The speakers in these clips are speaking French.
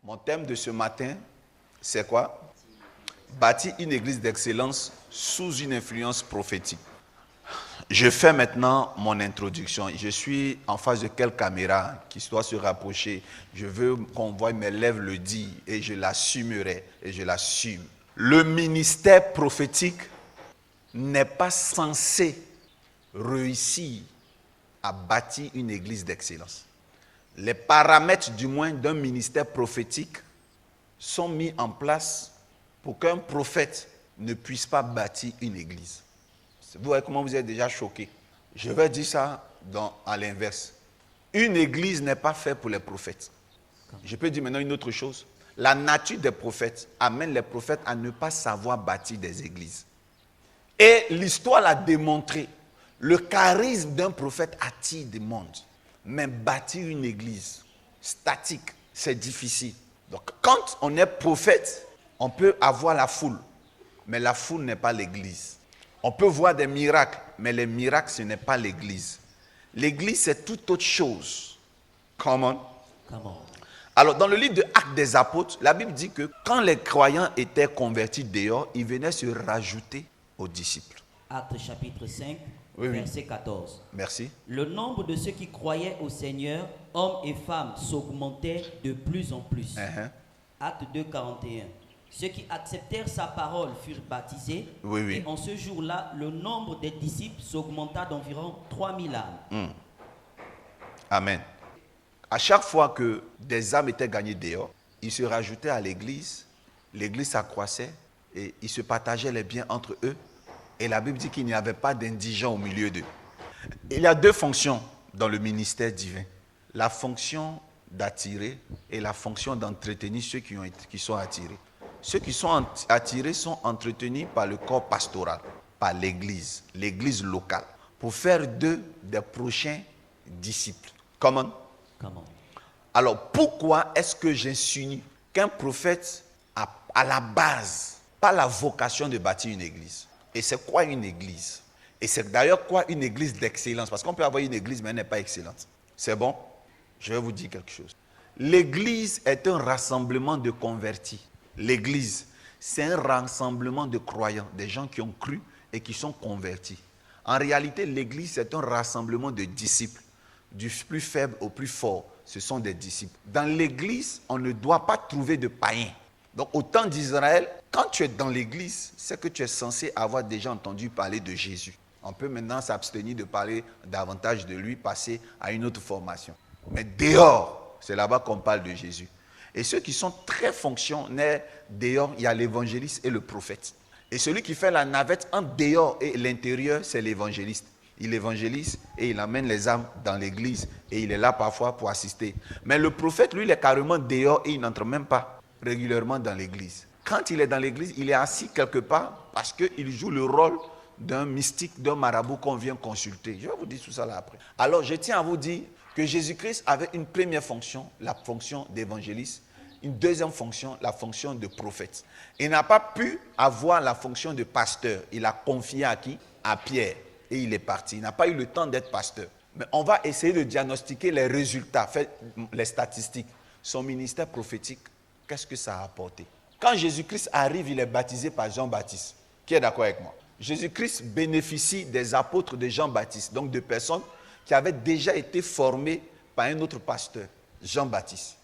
Mon thème de ce matin, c'est quoi? Bâtir une église d'excellence sous une influence prophétique. Je fais maintenant mon introduction. Je suis en face de quelle caméra qui doit se rapprocher? Je veux qu'on voie mes lèvres le dire et je l'assumerai et je l'assume. Le ministère prophétique n'est pas censé réussir à bâtir une église d'excellence. Les paramètres du moins d'un ministère prophétique sont mis en place pour qu'un prophète ne puisse pas bâtir une église. Vous voyez comment vous êtes déjà choqué. Je vais dire ça à l'inverse. Une église n'est pas faite pour les prophètes. Je peux dire maintenant une autre chose. La nature des prophètes amène les prophètes à ne pas savoir bâtir des églises. Et l'histoire l'a démontré. Le charisme d'un prophète attire des mondes. Mais bâtir une église statique, c'est difficile. Donc quand on est prophète, on peut avoir la foule. Mais la foule n'est pas l'église. On peut voir des miracles, mais les miracles, ce n'est pas l'église. L'église, c'est toute autre chose. Come on. Alors, dans le livre de Actes des Apôtres, la Bible dit que quand les croyants étaient convertis dehors, ils venaient se rajouter aux disciples. Actes chapitre 5, Oui. verset 14. Merci. Le nombre de ceux qui croyaient au Seigneur, hommes et femmes, s'augmentait de plus en plus. Acte 2, 41. Ceux qui acceptèrent sa parole furent baptisés. Oui. Et en ce jour-là, le nombre des disciples s'augmenta d'environ 3000 âmes. Amen. À chaque fois que des âmes étaient gagnées dehors, ils se rajoutaient à l'église s'accroissait et ils se partageaient les biens entre eux. Et la Bible dit qu'il n'y avait pas d'indigents au milieu d'eux. Il y a deux fonctions dans le ministère divin. La fonction d'attirer et la fonction d'entretenir ceux qui sont attirés. Ceux qui sont attirés sont entretenus par le corps pastoral, par l'église locale, pour faire d'eux des prochains disciples. Comment? Alors, pourquoi est-ce que j'insinue qu'un prophète a à la base pas la vocation de bâtir une église? Et c'est quoi une église? Et c'est d'ailleurs quoi une église d'excellence? Parce qu'on peut avoir une église, mais elle n'est pas excellente. C'est bon? Je vais vous dire quelque chose. L'église est un rassemblement de convertis. L'église, c'est un rassemblement de croyants, des gens qui ont cru et qui sont convertis. En réalité, l'église, c'est un rassemblement de disciples. Du plus faible au plus fort, ce sont des disciples. Dans l'église, on ne doit pas trouver de païens. Donc, au temps d'Israël, quand tu es dans l'église, c'est que tu es censé avoir déjà entendu parler de Jésus. On peut maintenant s'abstenir de parler davantage de lui, passer à une autre formation. Mais dehors, c'est là-bas qu'on parle de Jésus. Et ceux qui sont très fonctionnaires dehors, il y a l'évangéliste et le prophète. Et celui qui fait la navette entre dehors et l'intérieur, c'est l'évangéliste. Il évangélise et il amène les âmes dans l'église et il est là parfois pour assister. Mais le prophète, lui, il est carrément dehors et il n'entre même pas régulièrement dans l'église. Quand il est dans l'église, il est assis quelque part parce qu'il joue le rôle d'un mystique, d'un marabout qu'on vient consulter. Je vais vous dire tout ça là après. Alors, je tiens à vous dire que Jésus-Christ avait une première fonction, la fonction d'évangéliste, une deuxième fonction, la fonction de prophète. Il n'a pas pu avoir la fonction de pasteur. Il a confié à qui? À Pierre. Et il est parti. Il n'a pas eu le temps d'être pasteur. Mais on va essayer de diagnostiquer les résultats, les statistiques. Son ministère prophétique, qu'est-ce que ça a apporté? Quand Jésus-Christ arrive, il est baptisé par Jean-Baptiste. Qui est d'accord avec moi? Jésus-Christ bénéficie des apôtres de Jean-Baptiste, donc de personnes qui avaient déjà été formées par un autre pasteur, Jean-Baptiste.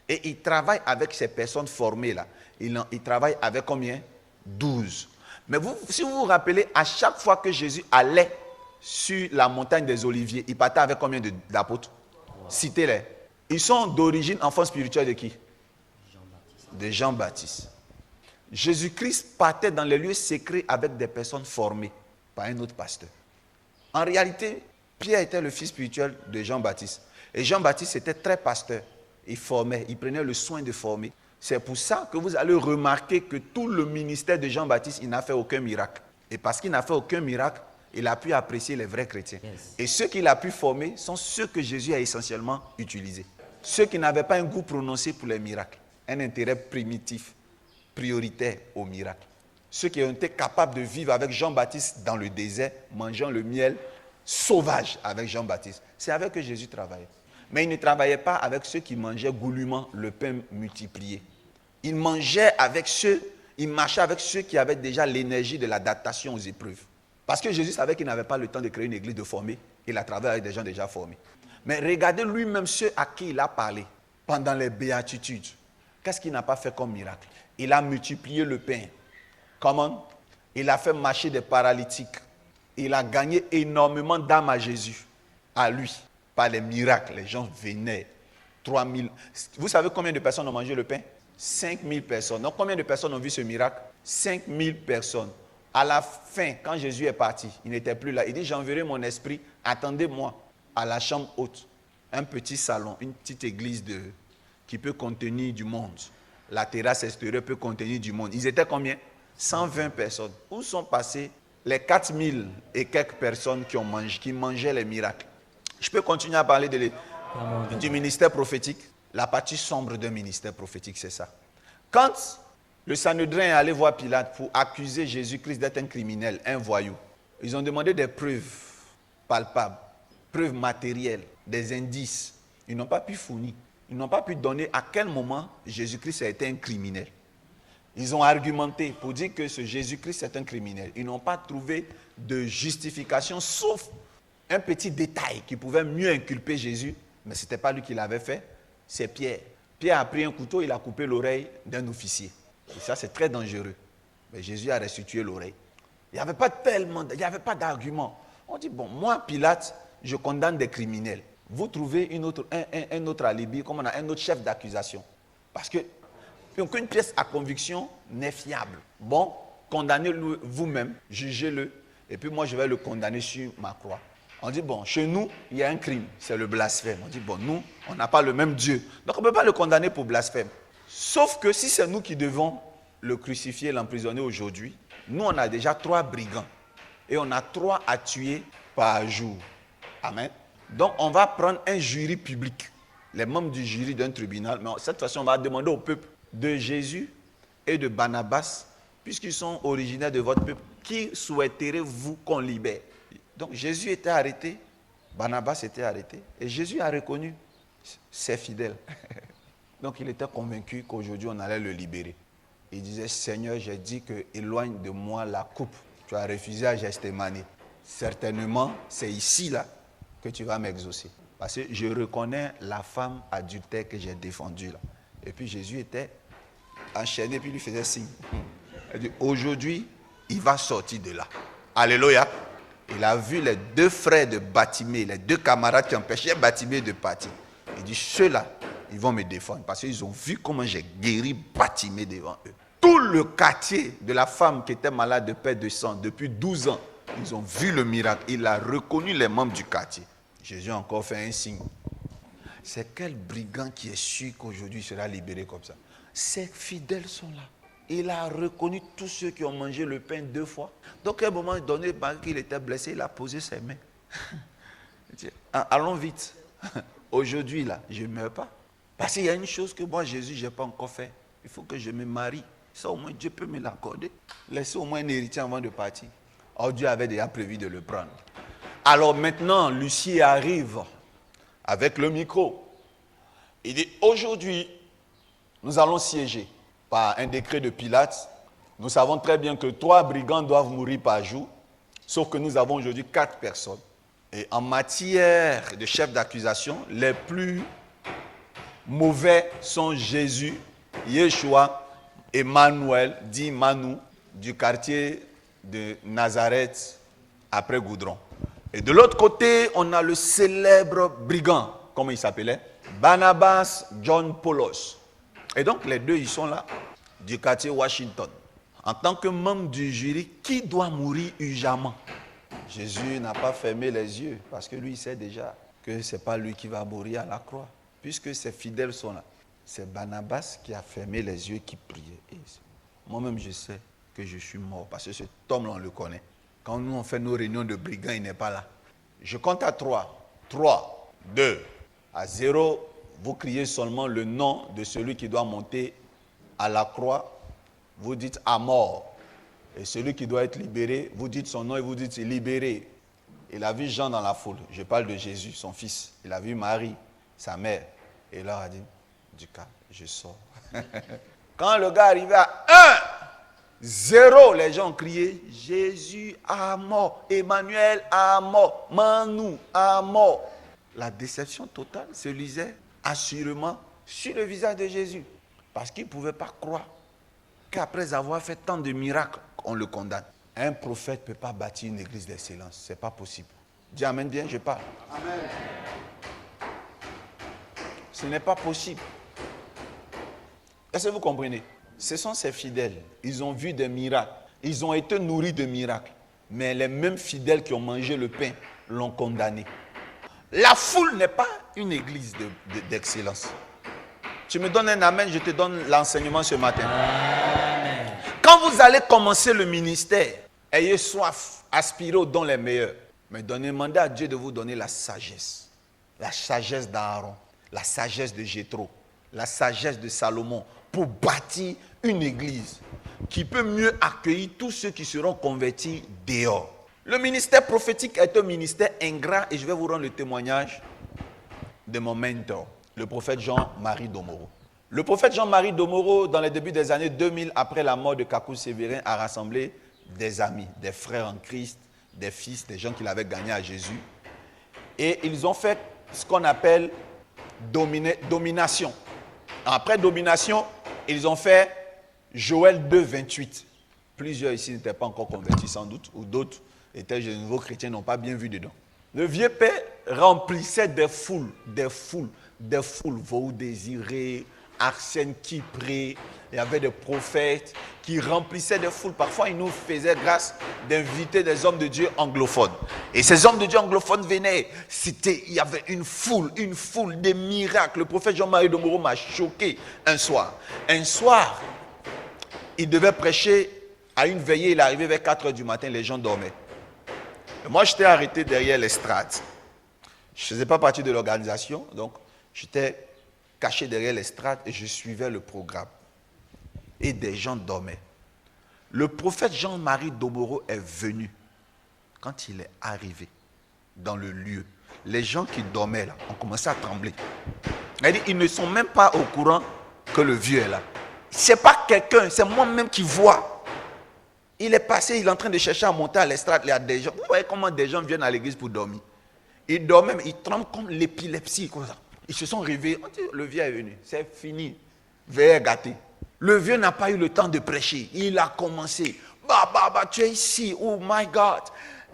Et il travaille avec ces personnes formées-là. Il travaille avec combien? 12. Mais si vous vous rappelez, à chaque fois que Jésus allait sur la montagne des Oliviers, il partait avec combien d'apôtres? Citez-les. Ils sont d'origine enfants spirituels de qui? De Jean-Baptiste. Jésus-Christ partait dans les lieux secrets avec des personnes formées par un autre pasteur. En réalité, Pierre était le fils spirituel de Jean-Baptiste. Et Jean-Baptiste était très pasteur. Il formait, il prenait le soin de former. C'est pour ça que vous allez remarquer que tout le ministère de Jean-Baptiste, il n'a fait aucun miracle. Et parce qu'il n'a fait aucun miracle, il a pu apprécier les vrais chrétiens. Yes. Et ceux qu'il a pu former sont ceux que Jésus a essentiellement utilisés. Ceux qui n'avaient pas un goût prononcé pour les miracles, un intérêt primitif, prioritaire au miracle. Ceux qui ont été capables de vivre avec Jean-Baptiste dans le désert, mangeant le miel sauvage avec Jean-Baptiste. C'est avec eux que Jésus travaillait. Mais il ne travaillait pas avec ceux qui mangeaient goulûment le pain multiplié. Il mangeait avec ceux, il marchait avec ceux qui avaient déjà l'énergie de l'adaptation aux épreuves. Parce que Jésus savait qu'il n'avait pas le temps de créer une église de formés. Il a travaillé avec des gens déjà formés. Mais regardez lui-même ceux à qui il a parlé pendant les béatitudes. Qu'est-ce qu'il n'a pas fait comme miracle? Il a multiplié le pain. Comment? Il a fait marcher des paralytiques. Il a gagné énormément d'âmes à Jésus, à lui. Par les miracles, les gens venaient. 3000. Vous savez combien de personnes ont mangé le pain? 5000 personnes. Donc combien de personnes ont vu ce miracle? 5000 personnes. À la fin, quand Jésus est parti, il n'était plus là. Il dit, j'enverrai mon esprit, attendez-moi à la chambre haute. Un petit salon, une petite église qui peut contenir du monde. La terrasse extérieure peut contenir du monde. Ils étaient combien? 120 personnes. Où sont passées les 4000 et quelques personnes qui mangeaient les miracles? Je peux continuer à parler du ministère prophétique. La partie sombre d'un ministère prophétique, c'est ça. Quand le Sanhédrin est allé voir Pilate pour accuser Jésus-Christ d'être un criminel, un voyou, ils ont demandé des preuves palpables, preuves matérielles, des indices. Ils n'ont pas pu fournir. Ils n'ont pas pu donner à quel moment Jésus-Christ a été un criminel. Ils ont argumenté pour dire que ce Jésus-Christ est un criminel. Ils n'ont pas trouvé de justification, sauf un petit détail qui pouvait mieux inculper Jésus, mais ce n'était pas lui qui l'avait fait, c'est Pierre. Pierre a pris un couteau, il a coupé l'oreille d'un officier. Et ça, c'est très dangereux. Mais Jésus a restitué l'oreille. Il n'y avait pas d'argument. On dit, bon, moi, Pilate, je condamne des criminels. Vous trouvez un autre alibi, comme on a un autre chef d'accusation. Parce que aucune pièce à conviction n'est fiable. Bon, condamnez-le vous-même, jugez-le, et puis moi, je vais le condamner sur ma croix. On dit, bon, chez nous, il y a un crime, c'est le blasphème. On dit, bon, nous, on n'a pas le même Dieu. Donc, on ne peut pas le condamner pour blasphème. Sauf que si c'est nous qui devons le crucifier, l'emprisonner aujourd'hui, nous, on a déjà 3 brigands. Et on a 3 à tuer par jour. Amen. Donc, on va prendre un jury public, les membres du jury d'un tribunal. Mais cette fois-ci, on va demander au peuple de Jésus et de Barnabas, puisqu'ils sont originaires de votre peuple, qui souhaiterez-vous qu'on libère? Donc Jésus était arrêté, Barnabas était arrêté, et Jésus a reconnu ses fidèles. Donc il était convaincu qu'aujourd'hui on allait le libérer. Il disait, Seigneur, j'ai dit que éloigne de moi la coupe. Tu as refusé à Gethsémani. Certainement, c'est ici là que tu vas m'exaucer. Parce que je reconnais la femme adultère que j'ai défendue là. Et puis Jésus était enchaîné, puis il lui faisait signe. Il dit, aujourd'hui, il va sortir de là. Alléluia. Il a vu les 2 frères de Bartimée, les 2 camarades qui empêchaient Bartimée de partir. Il dit, ceux-là, ils vont me défendre parce qu'ils ont vu comment j'ai guéri Bartimée devant eux. Tout le quartier de la femme qui était malade de perte de sang depuis 12 ans, ils ont vu le miracle. Il a reconnu les membres du quartier. Jésus a encore fait un signe. C'est quel brigand qui est sûr qu'aujourd'hui il sera libéré comme ça? Ses fidèles sont là. Il a reconnu tous ceux qui ont mangé le pain 2 fois. Donc à un moment donné, qu'il était blessé, il a posé ses mains. Il dit, allons vite. Aujourd'hui, là, je ne meurs pas. Parce qu'il y a une chose que moi, Jésus, je n'ai pas encore fait. Il faut que je me marie. Ça, au moins, Dieu peut me l'accorder. Laissez au moins un héritier avant de partir. Or, Dieu avait déjà prévu de le prendre. Alors maintenant, Lucie arrive avec le micro. Il dit, aujourd'hui, nous allons siéger. Par un décret de Pilate, nous savons très bien que 3 brigands doivent mourir par jour, sauf que nous avons aujourd'hui 4 personnes. Et en matière de chef d'accusation, les plus mauvais sont Jésus, Yeshua, Emmanuel, dit Manu, du quartier de Nazareth, après Goudron. Et de l'autre côté, on a le célèbre brigand, comment il s'appelait? Barnabas John Paulos. Et donc les 2, ils sont là, du quartier Washington. En tant que membre du jury, qui doit mourir urgemment? Jésus n'a pas fermé les yeux, parce que lui, il sait déjà que ce n'est pas lui qui va mourir à la croix. Puisque ses fidèles sont là. C'est Barnabas qui a fermé les yeux et qui priait. Et moi-même, je sais que je suis mort, parce que cet homme-là, on le connaît. Quand nous, on fait nos réunions de brigands, il n'est pas là. Je compte à 3. 3, 2, à 0. Vous criez seulement le nom de celui qui doit monter à la croix. Vous dites à mort. Et celui qui doit être libéré, vous dites son nom et vous dites libéré. Il a vu Jean dans la foule. Je parle de Jésus, son fils. Il a vu Marie. sa mère. Et là, elle a dit, du calme, je sors. Quand le gars arrivait à 1-0, les gens ont crié, Jésus a mort, Emmanuel a mort, Manu a mort. La déception totale se lisait assurément sur le visage de Jésus. Parce qu'il ne pouvait pas croire qu'après avoir fait tant de miracles, on le condamne. Un prophète ne peut pas bâtir une église d'excellence. Ce n'est pas possible. Dis amen bien, je parle. Amen. Ce n'est pas possible. Est-ce que vous comprenez? Ce sont ces fidèles. Ils ont vu des miracles. Ils ont été nourris de miracles. Mais les mêmes fidèles qui ont mangé le pain l'ont condamné. La foule n'est pas une église d'excellence. Tu me donnes un amen, je te donne l'enseignement ce matin. Amen. Quand vous allez commencer le ministère, ayez soif, aspirez aux dons les meilleurs. Mais demandez à Dieu de vous donner la sagesse. La sagesse d'Aaron, la sagesse de Jéthro, la sagesse de Salomon pour bâtir une église qui peut mieux accueillir tous ceux qui seront convertis dehors. Le ministère prophétique est un ministère ingrat et je vais vous rendre le témoignage de mon mentor, le prophète Jean-Marie Domoro. Le prophète Jean-Marie Domoro, dans les débuts des années 2000, après la mort de Kakou Sévérin, a rassemblé des amis, des frères en Christ, des fils, des gens qu'il avait gagnés à Jésus. Et ils ont fait ce qu'on appelle domination. Après domination, ils ont fait Joël 2, 28. Plusieurs ici n'étaient pas encore convertis sans doute, ou d'autres étaient de nouveaux chrétiens, n'ont pas bien vu dedans. Le vieux père remplissait des foules, vous désirez, Arsène Kipré, il y avait des prophètes qui remplissaient des foules. Parfois, ils nous faisaient grâce d'inviter des hommes de Dieu anglophones. Et ces hommes de Dieu anglophones venaient, il y avait une foule, des miracles. Le prophète Jean-Marie Domoro m'a choqué un soir. Un soir, il devait prêcher à une veillée, il est arrivé vers 4h du matin, les gens dormaient. Et moi, j'étais arrêté derrière l'estrade. Je ne faisais pas partie de l'organisation, donc j'étais caché derrière l'estrade et je suivais le programme. Et des gens dormaient. Le prophète Jean-Marie Domoro est venu. Quand il est arrivé dans le lieu, les gens qui dormaient là ont commencé à trembler. Ils ne sont même pas au courant que le vieux est là. Ce n'est pas quelqu'un, c'est moi-même qui vois. Il est passé, il est en train de chercher à monter à l'estrade. Il y a des gens. Vous voyez comment des gens viennent à l'église pour dormir. Ils dorment même, ils tremblent comme l'épilepsie. Comme ça. Ils se sont réveillés. On dit, le vieux est venu. C'est fini. Veillez gâté. Le vieux n'a pas eu le temps de prêcher. Il a commencé. Tu es ici. Oh my God.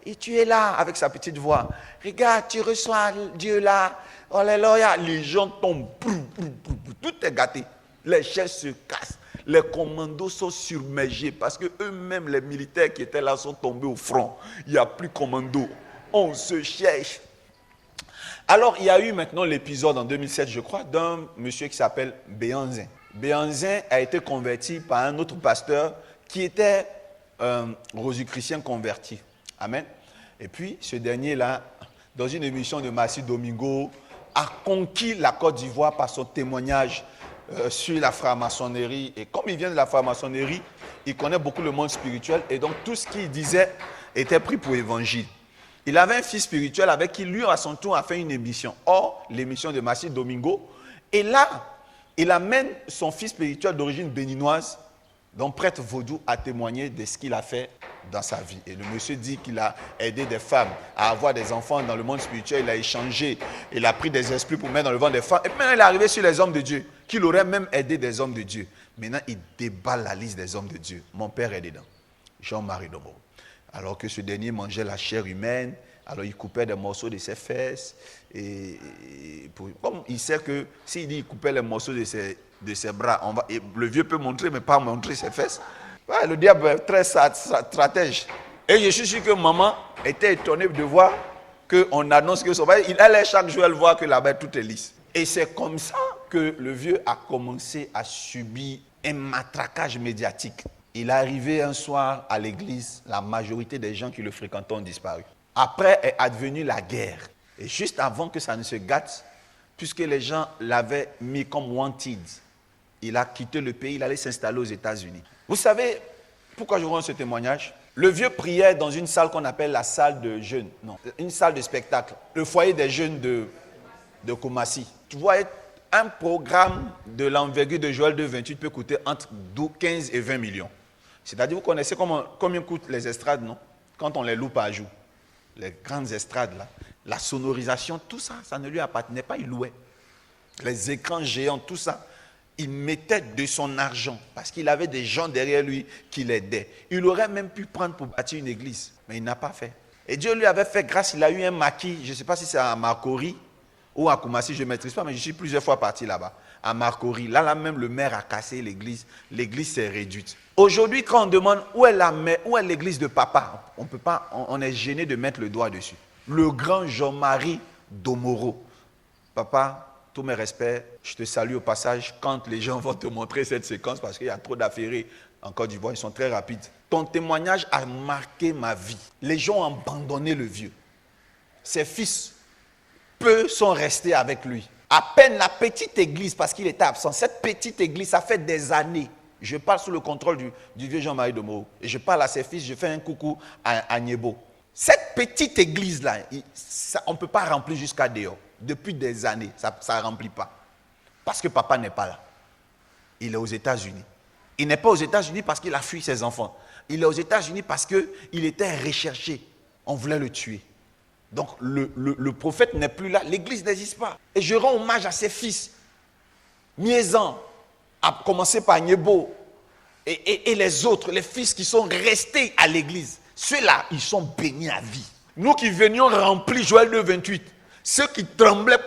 Et tu es là avec sa petite voix. Regarde, tu reçois Dieu là. Alléluia. Les gens tombent. Tout est gâté. Les chaises se cassent. Les commandos sont submergés parce que eux-mêmes, les militaires qui étaient là, sont tombés au front. Il n'y a plus commando. On se cherche. Alors, il y a eu maintenant l'épisode en 2007, je crois, d'un monsieur qui s'appelle Béanzin. Béanzin a été converti par un autre pasteur qui était rosicrucien converti. Amen. Et puis, ce dernier-là, dans une émission de Massi Domingo, a conquis la Côte d'Ivoire par son témoignage sur la franc-maçonnerie. Et comme il vient de la franc-maçonnerie, il connaît beaucoup le monde spirituel. Et donc, tout ce qu'il disait était pris pour évangile. Il avait un fils spirituel avec qui, lui, à son tour, a fait une émission. Or, l'émission de Massi Domingo. Et là, il amène son fils spirituel d'origine béninoise, dont prêtre vaudou, à témoigner de ce qu'il a fait dans sa vie. Et le monsieur dit qu'il a aidé des femmes à avoir des enfants dans le monde spirituel. Il a échangé, il a pris des esprits pour mettre dans le ventre des femmes. Et maintenant, il est arrivé sur les hommes de Dieu, qu'il aurait même aidé des hommes de Dieu. Maintenant, il déballe la liste des hommes de Dieu. Mon père est dedans, Jean-Marie Domoro. Alors que ce dernier mangeait la chair humaine, alors il coupait des morceaux de ses fesses. Comme il sait que s'il dit qu'il coupait les morceaux de ses bras, le vieux peut montrer, mais pas montrer ses fesses. Ouais, le diable est très stratège. Et je suis sûr que maman était étonnée de voir qu'on annonce que son père, elle est chaque jour, elle voit que là-bas tout est lisse. Et c'est comme ça que le vieux a commencé à subir un matraquage médiatique. Il est arrivé un soir à l'église, la majorité des gens qui le fréquentaient ont disparu. Après est advenue la guerre. Et juste avant que ça ne se gâte, puisque les gens l'avaient mis comme wanted, il a quitté le pays, il allait s'installer aux États-Unis. Vous savez pourquoi je vous rends ce témoignage? Le vieux priait dans une salle qu'on appelle la salle de jeûne. Non, une salle de spectacle. Le foyer des jeunes de Koumassi. Tu vois, un programme de l'envergure de Joël 2,28 peut coûter entre 15 et 20 millions. C'est-à-dire, vous connaissez combien coûtent les estrades, non? Quand on les loue par jour. Les grandes estrades, là. La sonorisation, tout ça, ça ne lui appartenait pas, il louait. Les écrans géants, tout ça, il mettait de son argent parce qu'il avait des gens derrière lui qui l'aidaient. Il aurait même pu prendre pour bâtir une église, mais il n'a pas fait. Et Dieu lui avait fait grâce, il a eu un maquis, je ne sais pas si c'est à Marcory ou à Koumassi, je ne maîtrise pas, mais je suis plusieurs fois parti là-bas. À Marcory, là même le maire a cassé l'église s'est réduite. Aujourd'hui, quand on demande où est l'église de papa, on peut pas, on est gêné de mettre le doigt dessus. Le grand Jean-Marie Domoro. Papa, tous mes respects, je te salue au passage quand les gens vont te montrer cette séquence parce qu'il y a trop d'affaires en Côte d'Ivoire, ils sont très rapides. Ton témoignage a marqué ma vie. Les gens ont abandonné le vieux. Ses fils, peu sont restés avec lui. À peine la petite église, parce qu'il était absent, cette petite église, ça fait des années. Je parle sous le contrôle du vieux Jean-Marie Domoro. Et je parle à ses fils, je fais un coucou à Niebo. Cette petite église-là, on ne peut pas remplir jusqu'à dehors. Depuis des années, ça ne remplit pas. Parce que papa n'est pas là. Il est aux États-Unis. Il n'est pas aux États-Unis parce qu'il a fui ses enfants. Il est aux États-Unis parce qu'il était recherché. On voulait le tuer. Donc le prophète n'est plus là. L'église n'existe pas. Et je rends hommage à ses fils. Miezan, à commencer par Niebo. Et les autres, les fils qui sont restés à l'église. Ceux-là, ils sont bénis à vie. Nous qui venions remplir Joël 2,28, ceux qui tremblaient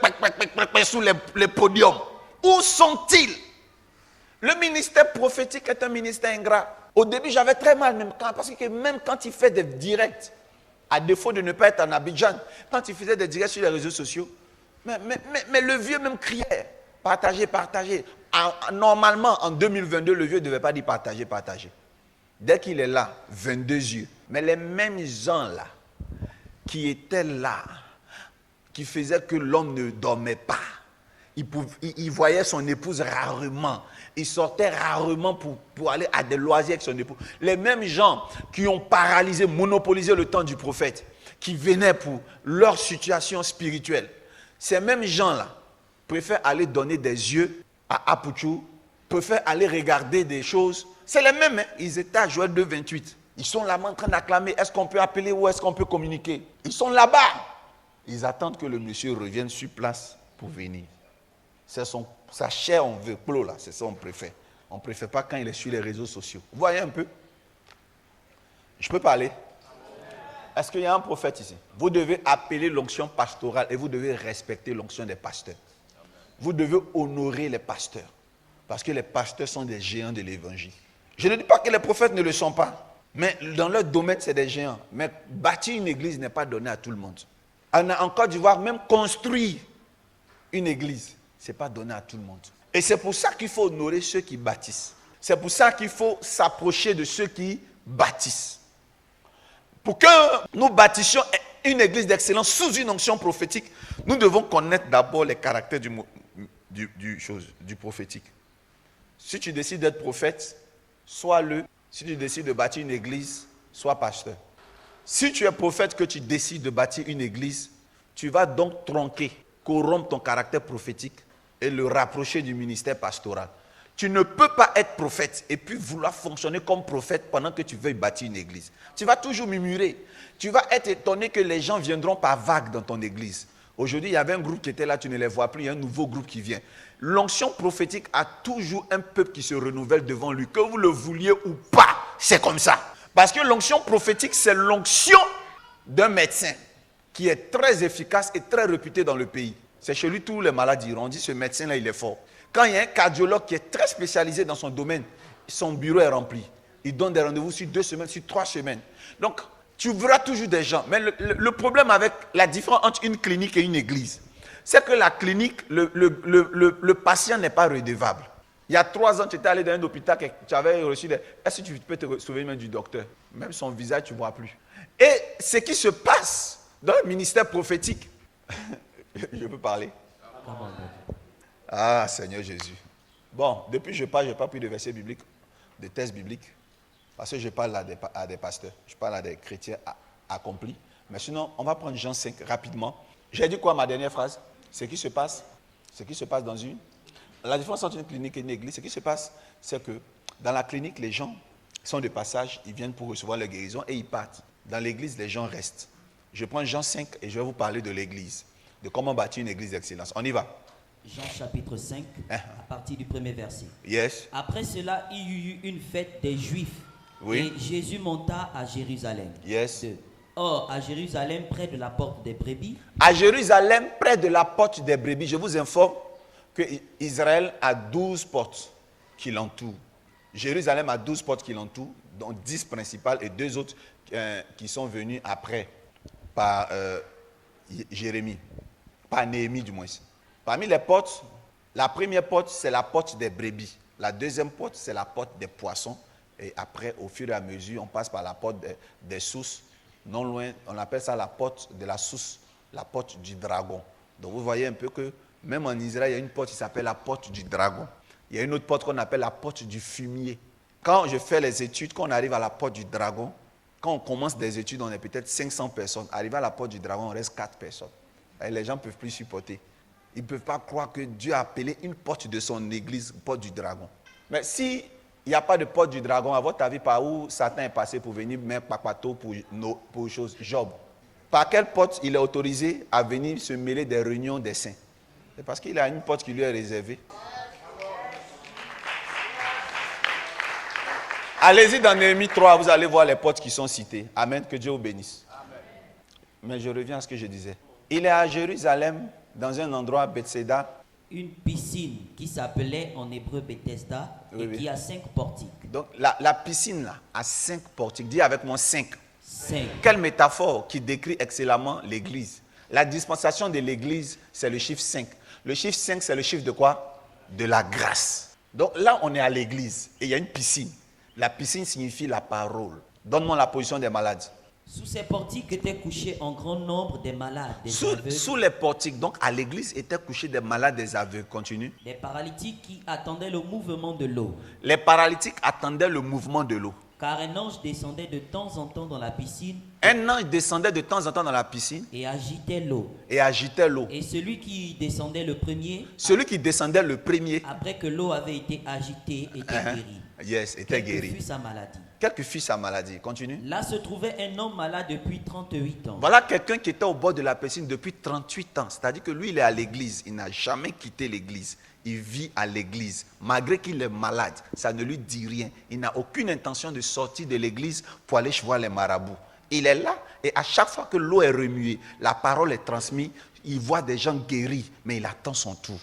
sous les podiums, où sont-ils? Le ministère prophétique est un ministère ingrat. Au début, j'avais très mal, parce que même quand il fait des directs, à défaut de ne pas être en Abidjan, quand il faisait des directs sur les réseaux sociaux, mais le vieux même criait, partagez, partagez. Normalement, en 2022, le vieux ne devait pas dire partagez, partagez. Dès qu'il est là, 22 yeux. Mais les mêmes gens là, qui étaient là, qui faisaient que l'homme ne dormait pas, il voyait son épouse rarement. Il sortait rarement pour aller à des loisirs avec son épouse. Les mêmes gens qui ont paralysé, monopolisé le temps du prophète, qui venaient pour leur situation spirituelle, ces mêmes gens-là préfèrent aller donner des yeux à Apuchou, préfèrent aller regarder des choses. C'est les mêmes, hein? Ils étaient à Joël 2,28. Ils sont là-bas en train d'acclamer. Est-ce qu'on peut appeler ou est-ce qu'on peut communiquer? Ils sont là-bas. Ils attendent que le monsieur revienne sur place pour venir. C'est sa chair en veut, là, c'est ça qu'on préfère. On ne préfère pas quand il est sur les réseaux sociaux. Vous voyez un peu? Je peux parler? Est-ce qu'il y a un prophète ici? Vous devez appeler l'onction pastorale et vous devez respecter l'onction des pasteurs. Vous devez honorer les pasteurs. Parce que les pasteurs sont des géants de l'évangile. Je ne dis pas que les prophètes ne le sont pas. Mais dans leur domaine, c'est des géants. Mais bâtir une église n'est pas donné à tout le monde. En Côte d'Ivoire, même construire une église, ce n'est pas donné à tout le monde. Et c'est pour ça qu'il faut honorer ceux qui bâtissent. C'est pour ça qu'il faut s'approcher de ceux qui bâtissent. Pour que nous bâtissions une église d'excellence sous une onction prophétique, nous devons connaître d'abord les caractères du prophétique. Si tu décides d'être prophète, sois-le. Si tu décides de bâtir une église, sois pasteur. Si tu es prophète que tu décides de bâtir une église, tu vas donc tronquer, corrompre ton caractère prophétique et le rapprocher du ministère pastoral. Tu ne peux pas être prophète et puis vouloir fonctionner comme prophète pendant que tu veuilles bâtir une église. Tu vas toujours murmurer. Tu vas être étonné que les gens viendront par vagues dans ton église. Aujourd'hui, il y avait un groupe qui était là, tu ne les vois plus, il y a un nouveau groupe qui vient. L'onction prophétique a toujours un peuple qui se renouvelle devant lui. Que vous le vouliez ou pas, c'est comme ça. Parce que l'onction prophétique, c'est l'onction d'un médecin qui est très efficace et très réputé dans le pays. C'est chez lui tous les malades diront, on dit ce médecin-là, il est fort. Quand il y a un cardiologue qui est très spécialisé dans son domaine, son bureau est rempli. Il donne des rendez-vous sur 2 semaines, sur 3 semaines. Donc, tu verras toujours des gens. Mais le problème avec la différence entre une clinique et une église, c'est que la clinique, le patient n'est pas redevable. Il y a 3 ans, tu étais allé dans un hôpital, tu avais reçu des... Est-ce que tu peux te souvenir même du docteur? Même son visage, tu ne vois plus. Et ce qui se passe dans le ministère prophétique, je peux parler? Ah, Seigneur Jésus. Bon, depuis je n'ai pas pris de versets bibliques, de textes bibliques, parce que je parle à des pasteurs, je parle à des chrétiens accomplis. Mais sinon, on va prendre Jean 5 rapidement. J'ai dit quoi ma dernière phrase? Ce qui se passe dans une... La différence entre une clinique et une église, ce qui se passe, c'est que dans la clinique, les gens sont de passage, ils viennent pour recevoir leur guérison et ils partent. Dans l'église, les gens restent. Je prends Jean 5 et je vais vous parler de l'église, de comment bâtir une église d'excellence. On y va. Jean chapitre 5, à partir du premier verset. Yes. Après cela, il y eut une fête des Juifs. Oui. Et Jésus monta à Jérusalem. Yes. 2. Or, à Jérusalem, près de la porte des brebis. À Jérusalem, près de la porte des brebis, je vous informe que Israël a 12 portes qui l'entourent. Jérusalem a 12 portes qui l'entourent, dont 10 principales et 2 autres qui sont venues après par Jérémie, par Néhémie du moins. Parmi les portes, la première porte, c'est la porte des brebis. La deuxième porte, c'est la porte des poissons. Et après, au fur et à mesure, on passe par la porte des sources. Non loin, on appelle ça la porte de la source, la porte du dragon. Donc vous voyez un peu que même en Israël, il y a une porte qui s'appelle la porte du dragon. Il y a une autre porte qu'on appelle la porte du fumier. Quand je fais les études, quand on arrive à la porte du dragon, quand on commence des études, on est peut-être 500 personnes. Arrivé à la porte du dragon, on reste 4 personnes. Et les gens ne peuvent plus supporter. Ils ne peuvent pas croire que Dieu a appelé une porte de son église porte du dragon. Mais si il n'y a pas de porte du dragon, à votre avis, par où Satan est passé pour venir mettre papato pour choses? Job. Par quelle porte il est autorisé à venir se mêler des réunions des saints? C'est parce qu'il a une porte qui lui est réservée. Allez-y dans Néhémie 3, vous allez voir les portes qui sont citées. Amen, que Dieu vous bénisse. Amen. Mais je reviens à ce que je disais. Il est à Jérusalem, dans un endroit à Bethséda. Une piscine qui s'appelait en hébreu Bethesda qui a 5 portiques. Donc la piscine là a 5 portiques. Dis avec moi 5. 5. Quelle métaphore qui décrit excellemment l'église. La dispensation de l'église, c'est le chiffre 5. Le chiffre 5, c'est le chiffre de quoi? De la grâce. Donc là, on est à l'église et il y a une piscine. La piscine signifie la parole. Donne-moi la position des malades. Sous ces portiques étaient couchés en grand nombre des malades, des aveugles. Sous les portiques, donc à l'église, étaient couchés des malades, des aveugles. Continue. Des paralytiques qui attendaient le mouvement de l'eau. Les paralytiques attendaient le mouvement de l'eau. Car un ange descendait de temps en temps dans la piscine. Un ange descendait de temps en temps dans la piscine. Et agitait l'eau. Et celui qui descendait le premier. Après que l'eau avait été agitée, était guéri. Yes, était guéri. Quelle que fût sa maladie. Quelle que fût sa maladie. Continue. Là se trouvait un homme malade depuis 38 ans. Voilà quelqu'un qui était au bord de la piscine depuis 38 ans. C'est-à-dire que lui, il est à l'église. Il n'a jamais quitté l'église. Il vit à l'église. Malgré qu'il est malade, ça ne lui dit rien. Il n'a aucune intention de sortir de l'église pour aller voir les marabouts. Il est là et à chaque fois que l'eau est remuée, la parole est transmise, il voit des gens guéris, mais il attend son tour.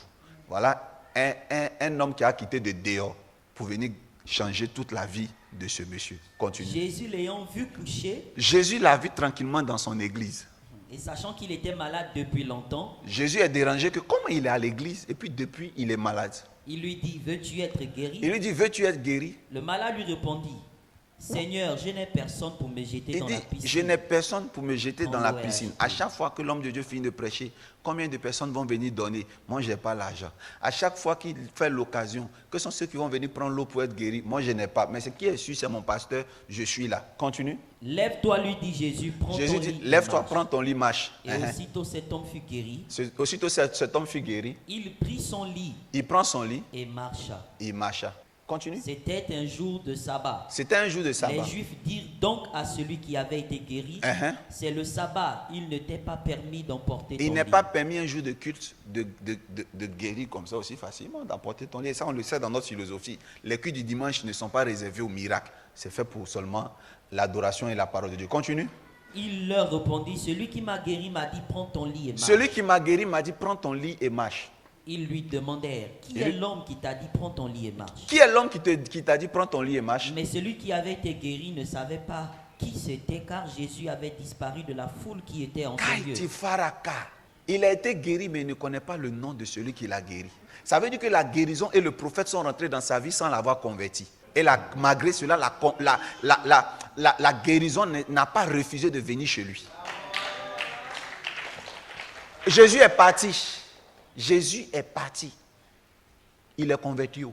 Voilà un homme qui a quitté de dehors pour venir changer toute la vie de ce monsieur. Continue. Jésus l'ayant vu coucher. Jésus l'a vu tranquillement dans son église. Et sachant qu'il était malade depuis longtemps. Jésus est dérangé que comment il est à l'église et puis depuis il est malade. Il lui dit, veux-tu être guéri? Il lui dit, veux-tu être guéri? Le malade lui répondit, Seigneur, je n'ai personne pour me jeter dans la piscine. Je n'ai personne pour me jeter dans la piscine. À chaque fois que l'homme de Dieu finit de prêcher, combien de personnes vont venir donner? Moi, je n'ai pas l'argent. À chaque fois qu'il fait l'occasion, que sont ceux qui vont venir prendre l'eau pour être guéris? Moi, je n'ai pas. Mais ce qui est sûr, c'est mon pasteur, je suis là. Continue. Lève-toi, lui dit Jésus, prends ton lit. Jésus dit, lève-toi, prends ton lit, marche. Et aussitôt cet homme fut guéri. Aussitôt cet homme fut guéri. Il prit son lit. Il prend son lit. Et marcha. Il marcha. Continue. C'était un jour de sabbat. C'était un jour de sabbat. Les Juifs dirent donc à celui qui avait été guéri, c'est le sabbat, il ne t'est pas permis d'emporter ton lit. Il n'est pas permis un jour de culte de guérir comme ça aussi facilement, d'emporter ton lit. Et ça, on le sait dans notre philosophie. Les cultes du dimanche ne sont pas réservés aux miracles. C'est fait pour seulement l'adoration et la parole de Dieu. Continue. Il leur répondit, celui qui m'a guéri m'a dit, prends ton lit et marche. Celui qui m'a guéri m'a dit, prends ton lit et marche. Ils lui demandèrent, qui est l'homme qui t'a dit prends ton lit et marche? Qui est l'homme qui t'a dit prends ton lit et marche? Mais celui qui avait été guéri ne savait pas qui c'était, car Jésus avait disparu de la foule qui était en ce lieu. Il a été guéri, mais il ne connaît pas le nom de celui qui l'a guéri. Ça veut dire que la guérison et le prophète sont rentrés dans sa vie sans l'avoir converti. Et malgré cela, la guérison n'a pas refusé de venir chez lui. Jésus est parti. Jésus est parti. Il est converti.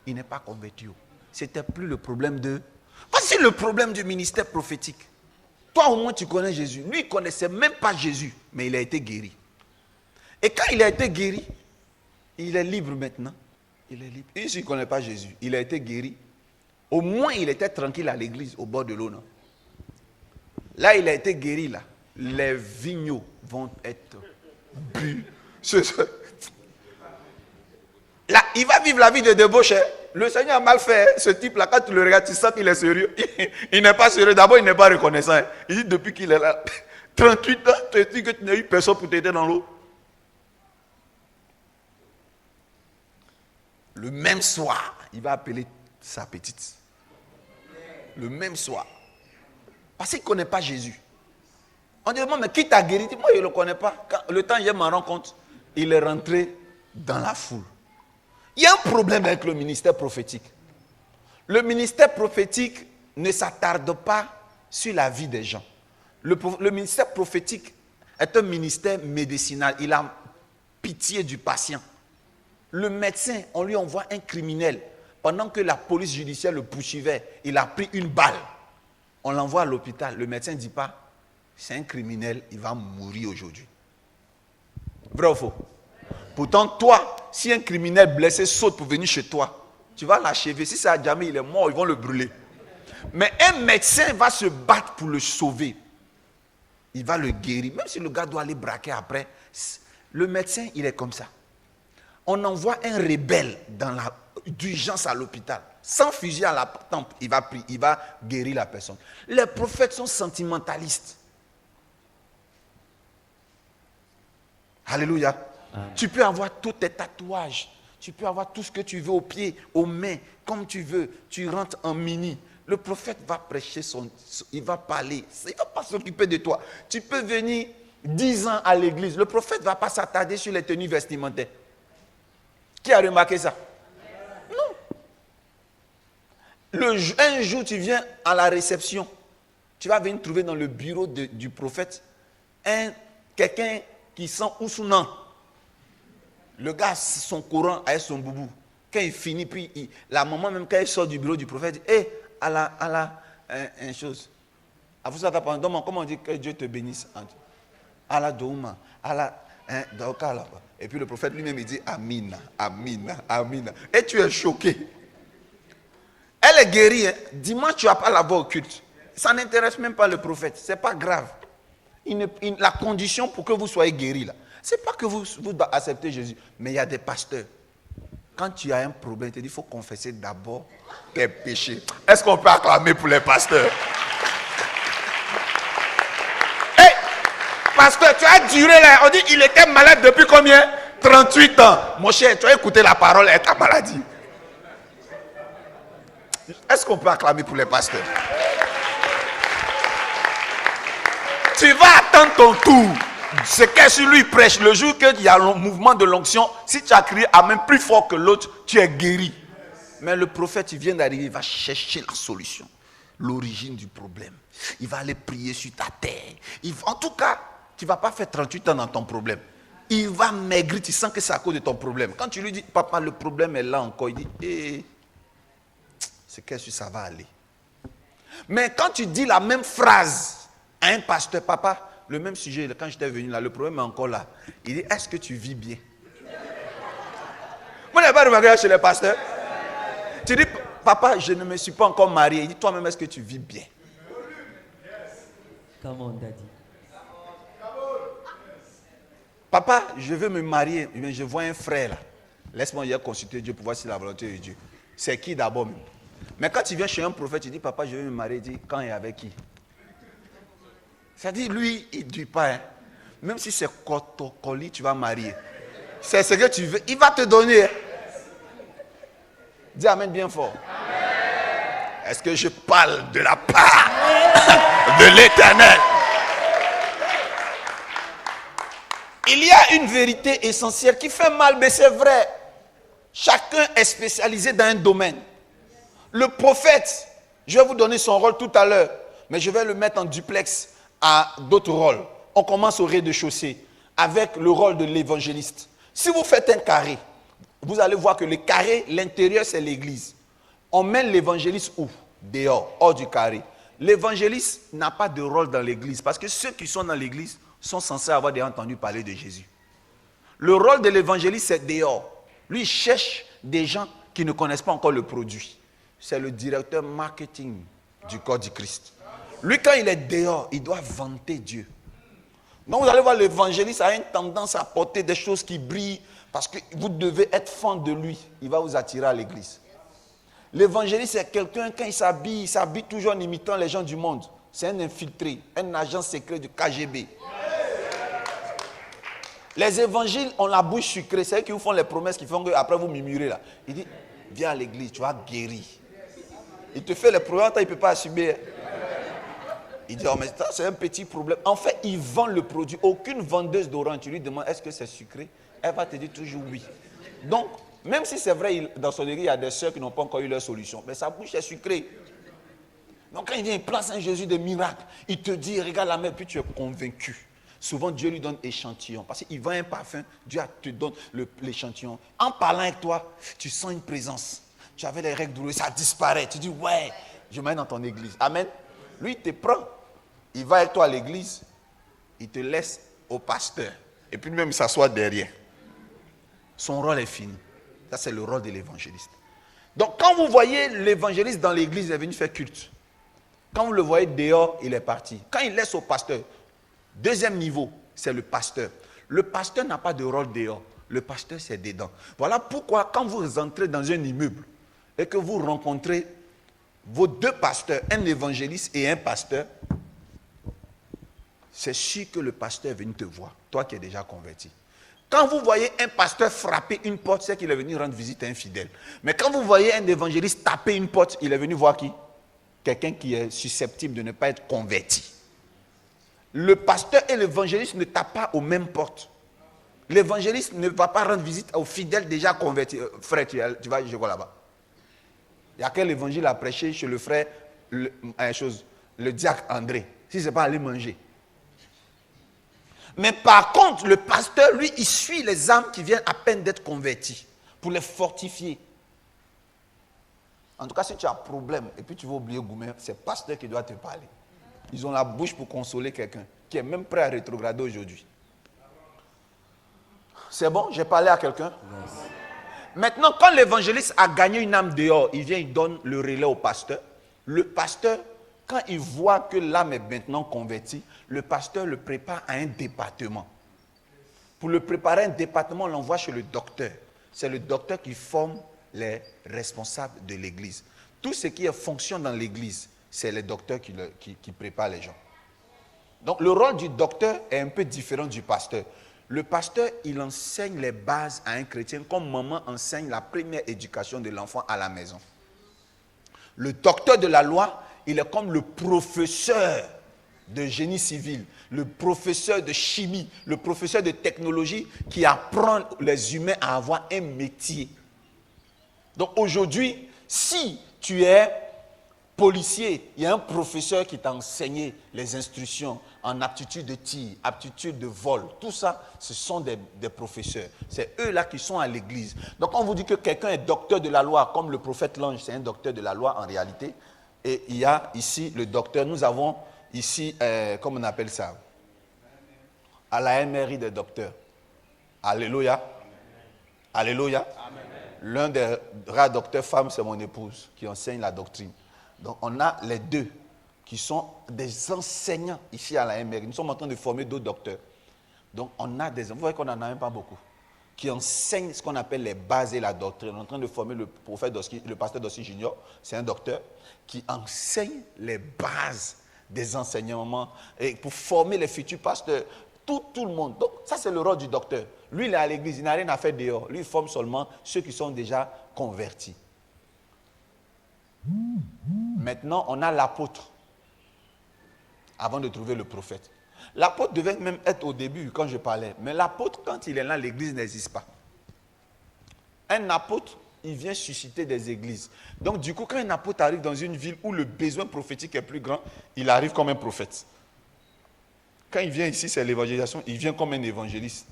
Il n'est pas converti. C'était plus le problème de... Voici le problème du ministère prophétique. Toi au moins tu connais Jésus. Lui il ne connaissait même pas Jésus, mais il a été guéri. Et quand il a été guéri, il est libre maintenant. Il est libre. Et s'il ne connaît pas Jésus, il a été guéri. Au moins, il était tranquille à l'église, au bord de l'eau. Non? Là, il a été guéri, là. Les vignots vont être bu. Là, il va vivre la vie de débauche. Le Seigneur a mal fait. Ce type-là, quand tu le regardes, tu sens qu'il est sérieux. Il n'est pas sérieux. D'abord, il n'est pas reconnaissant. Il dit, depuis qu'il est là, 38 ans, tu dis que tu n'as eu personne pour t'aider dans l'eau. Le même soir, il va appeler sa petite. Le même soir. Parce qu'il ne connaît pas Jésus. On dit, mais qui t'a guéri? Moi, je ne le connais pas. Quand le temps, je m'en rends compte, il est rentré dans la foule. Il y a un problème avec le ministère prophétique. Le ministère prophétique ne s'attarde pas sur la vie des gens. Le ministère prophétique est un ministère médicinal. Il a pitié du patient. Le médecin, on lui envoie un criminel. Pendant que la police judiciaire le poursuivait, il a pris une balle. On l'envoie à l'hôpital. Le médecin ne dit pas, c'est un criminel, il va mourir aujourd'hui. Vrai ou faux? Pourtant, toi, si un criminel blessé saute pour venir chez toi, tu vas l'achever. Si c'est à jamais, il est mort, ils vont le brûler. Mais un médecin va se battre pour le sauver. Il va le guérir. Même si le gars doit aller braquer après, le médecin, il est comme ça. On envoie un rebelle d'urgence à l'hôpital. Sans fusil à la tempe, il va guérir la personne. Les prophètes sont sentimentalistes. Alléluia. Amen. Tu peux avoir tous tes tatouages. Tu peux avoir tout ce que tu veux aux pieds, aux mains, comme tu veux. Tu rentres en mini. Le prophète va prêcher, il va parler. Il ne va pas s'occuper de toi. Tu peux venir 10 ans à l'église. Le prophète ne va pas s'attarder sur les tenues vestimentaires. Qui a remarqué ça? Non. Un jour, tu viens à la réception. Tu vas venir trouver dans le bureau du prophète quelqu'un qui sent oussounant. Le gars, son courant avec son boubou. Quand il finit, puis la maman, même quand elle sort du bureau du prophète, dit, hé, une chose. Comment on dit que Dieu te bénisse? Allah douma, Allah, là. Et puis le prophète lui-même, il dit, Amina, Amina, Amina. Et tu es choqué. Elle est guérie. Hein? Dimanche, tu ne vas pas la voir au culte. Ça n'intéresse même pas le prophète. Ce n'est pas grave. La condition pour que vous soyez guéris, là, ce n'est pas que vous acceptez Jésus. Mais il y a des pasteurs. Quand tu as un problème, il te dit, il faut confesser d'abord tes péchés. Est-ce qu'on peut acclamer pour les pasteurs? Hey, pasteur, tu as duré là. On dit, il était malade depuis combien? 38 ans. Mon cher, tu as écouté la parole et ta maladie. Est-ce qu'on peut acclamer pour les pasteurs? Tu vas attendre ton tour. C'est qu'est-ce que lui prêche. Le jour qu'il y a le mouvement de l'onction, si tu as crié Amen plus fort que l'autre, tu es guéri. Mais le prophète, il vient d'arriver, il va chercher la solution, l'origine du problème. Il va aller prier sur ta terre. En tout cas, tu ne vas pas faire 38 ans dans ton problème. Il va maigrir, tu sens que c'est à cause de ton problème. Quand tu lui dis, papa, le problème est là encore, il dit, c'est qu'est-ce que ça va aller. Mais quand tu dis la même phrase à un pasteur, papa, le même sujet, quand j'étais venu là, le problème est encore là. Il dit, est-ce que tu vis bien? Vous n'avez pas remarqué chez les pasteurs? Tu dis, papa, je ne me suis pas encore marié. Il dit, toi-même, est-ce que tu vis bien? Comment on t'a dit? Papa, je veux me marier, mais je vois un frère là. Laisse-moi y consulter Dieu pour voir si la volonté de Dieu. C'est qui d'abord même? Mais quand tu viens chez un prophète, tu dis, papa, je veux me marier, il dit, quand et avec qui? C'est-à-dire, lui, il ne dit pas, hein. Même si c'est Kotokoli, tu vas marier. C'est ce que tu veux, il va te donner. Hein. Dis Amen bien fort. Amen. Est-ce que je parle de la part de l'Éternel? Il y a une vérité essentielle qui fait mal, mais c'est vrai. Chacun est spécialisé dans un domaine. Le prophète, je vais vous donner son rôle tout à l'heure, mais je vais le mettre en duplex à d'autres rôles. On commence au rez-de-chaussée avec le rôle de l'évangéliste. Si vous faites un carré, vous allez voir que le carré, l'intérieur, c'est l'église. On mène l'évangéliste où? Dehors, hors du carré. L'évangéliste n'a pas de rôle dans l'église parce que ceux qui sont dans l'église sont censés avoir déjà entendu parler de Jésus. Le rôle de l'évangéliste, c'est dehors. Lui, il cherche des gens qui ne connaissent pas encore le produit. C'est le directeur marketing du corps du Christ. Lui, quand il est dehors, il doit vanter Dieu. Donc, vous allez voir, l'évangéliste a une tendance à porter des choses qui brillent parce que vous devez être fan de lui. Il va vous attirer à l'église. L'évangéliste, c'est quelqu'un, quand il s'habille toujours en imitant les gens du monde. C'est un infiltré, un agent secret du KGB. Les évangiles ont la bouche sucrée. C'est eux qui vous font les promesses qui font qu'après vous murmurez là. Il dit, viens à l'église, tu vas guérir. Il te fait les promesses, il ne peut pas assumer. Il dit, oh, mais ça, c'est un petit problème. En fait, il vend le produit. Aucune vendeuse d'orange, tu lui demandes, est-ce que c'est sucré? Elle va te dire toujours oui. Donc, même si c'est vrai, dans son église, il y a des sœurs qui n'ont pas encore eu leur solution. Mais sa bouche est sucrée. Donc, quand il vient, il place un Jésus de miracle. Il te dit, regarde la main, puis tu es convaincu. Souvent, Dieu lui donne échantillon. Parce qu'il vend un parfum, Dieu te donne l'échantillon. En parlant avec toi, tu sens une présence. Tu avais les règles douloureuses, ça disparaît. Tu dis, ouais, je m'aide dans ton église. Amen. Lui, il te prend. Il va avec toi à l'église. Il te laisse au pasteur. Et puis même, il s'assoit derrière. Son rôle est fini. Ça, c'est le rôle de l'évangéliste. Donc, quand vous voyez l'évangéliste dans l'église, il est venu faire culte. Quand vous le voyez dehors, il est parti. Quand il laisse au pasteur, deuxième niveau, c'est le pasteur. Le pasteur n'a pas de rôle dehors. Le pasteur, c'est dedans. Voilà pourquoi, quand vous entrez dans un immeuble et que vous rencontrez vos deux pasteurs, un évangéliste et un pasteur, c'est sûr que le pasteur est venu te voir, toi qui es déjà converti. Quand vous voyez un pasteur frapper une porte, c'est qu'il est venu rendre visite à un fidèle. Mais quand vous voyez un évangéliste taper une porte, il est venu voir qui? Quelqu'un qui est susceptible de ne pas être converti. Le pasteur et l'évangéliste ne tapent pas aux mêmes portes. L'évangéliste ne va pas rendre visite aux fidèles déjà convertis. Frère, tu vas je vois là-bas. Il y a quel évangile à prêcher chez le frère, le diacre André, si ce n'est pas aller manger. Mais par contre, le pasteur, lui, il suit les âmes qui viennent à peine d'être converties pour les fortifier. En tout cas, si tu as un problème et puis tu vas oublier Goumer, c'est le pasteur qui doit te parler. Ils ont la bouche pour consoler quelqu'un qui est même prêt à rétrograder aujourd'hui. C'est bon, j'ai parlé à quelqu'un. Yes. Maintenant, quand l'évangéliste a gagné une âme dehors, il vient, il donne le relais au pasteur. Le pasteur, quand il voit que l'âme est maintenant convertie, le pasteur le prépare à un département. Pour le préparer à un département, on l'envoie chez le docteur. C'est le docteur qui forme les responsables de l'église. Tout ce qui fonctionne dans l'église, c'est le docteur qui prépare les gens. Donc le rôle du docteur est un peu différent du pasteur. Le pasteur, il enseigne les bases à un chrétien comme maman enseigne la première éducation de l'enfant à la maison. Le docteur de la loi, il est comme le professeur de génie civil, le professeur de chimie, le professeur de technologie qui apprend les humains à avoir un métier. Donc aujourd'hui, si tu es policier, il y a un professeur qui t'a enseigné les instructions en aptitude de tir, aptitude de vol. Tout ça, ce sont des professeurs. C'est eux-là qui sont à l'église. Donc on vous dit que quelqu'un est docteur de la loi, comme le prophète Lange, c'est un docteur de la loi en réalité. Et il y a ici le docteur, nous avons ici, comment on appelle ça? À la MRI des docteurs. Alléluia. Alléluia. Amen. L'un des rares docteurs femmes, c'est mon épouse qui enseigne la doctrine. Donc on a les deux qui sont des enseignants ici à la MRI. Nous sommes en train de former d'autres docteurs. Donc on a des, vous voyez qu'on n'en a même pas beaucoup, qui enseignent ce qu'on appelle les bases et la doctrine. On est en train de former le prophète Dossi, le pasteur Dossi Junior, c'est un docteur qui enseigne les bases des enseignements et pour former les futurs pasteurs, tout le monde. Donc ça c'est le rôle du docteur. Lui il est à l'église, il n'a rien à faire dehors. Lui il forme seulement ceux qui sont déjà convertis. Maintenant on a l'apôtre avant de trouver le prophète. L'apôtre devait même être au début quand je parlais. Mais l'apôtre, quand il est là, l'église n'existe pas. Un apôtre, il vient susciter des églises. Donc du coup, quand un apôtre arrive dans une ville où le besoin prophétique est plus grand, il arrive comme un prophète. Quand il vient ici, c'est l'évangélisation, il vient comme un évangéliste.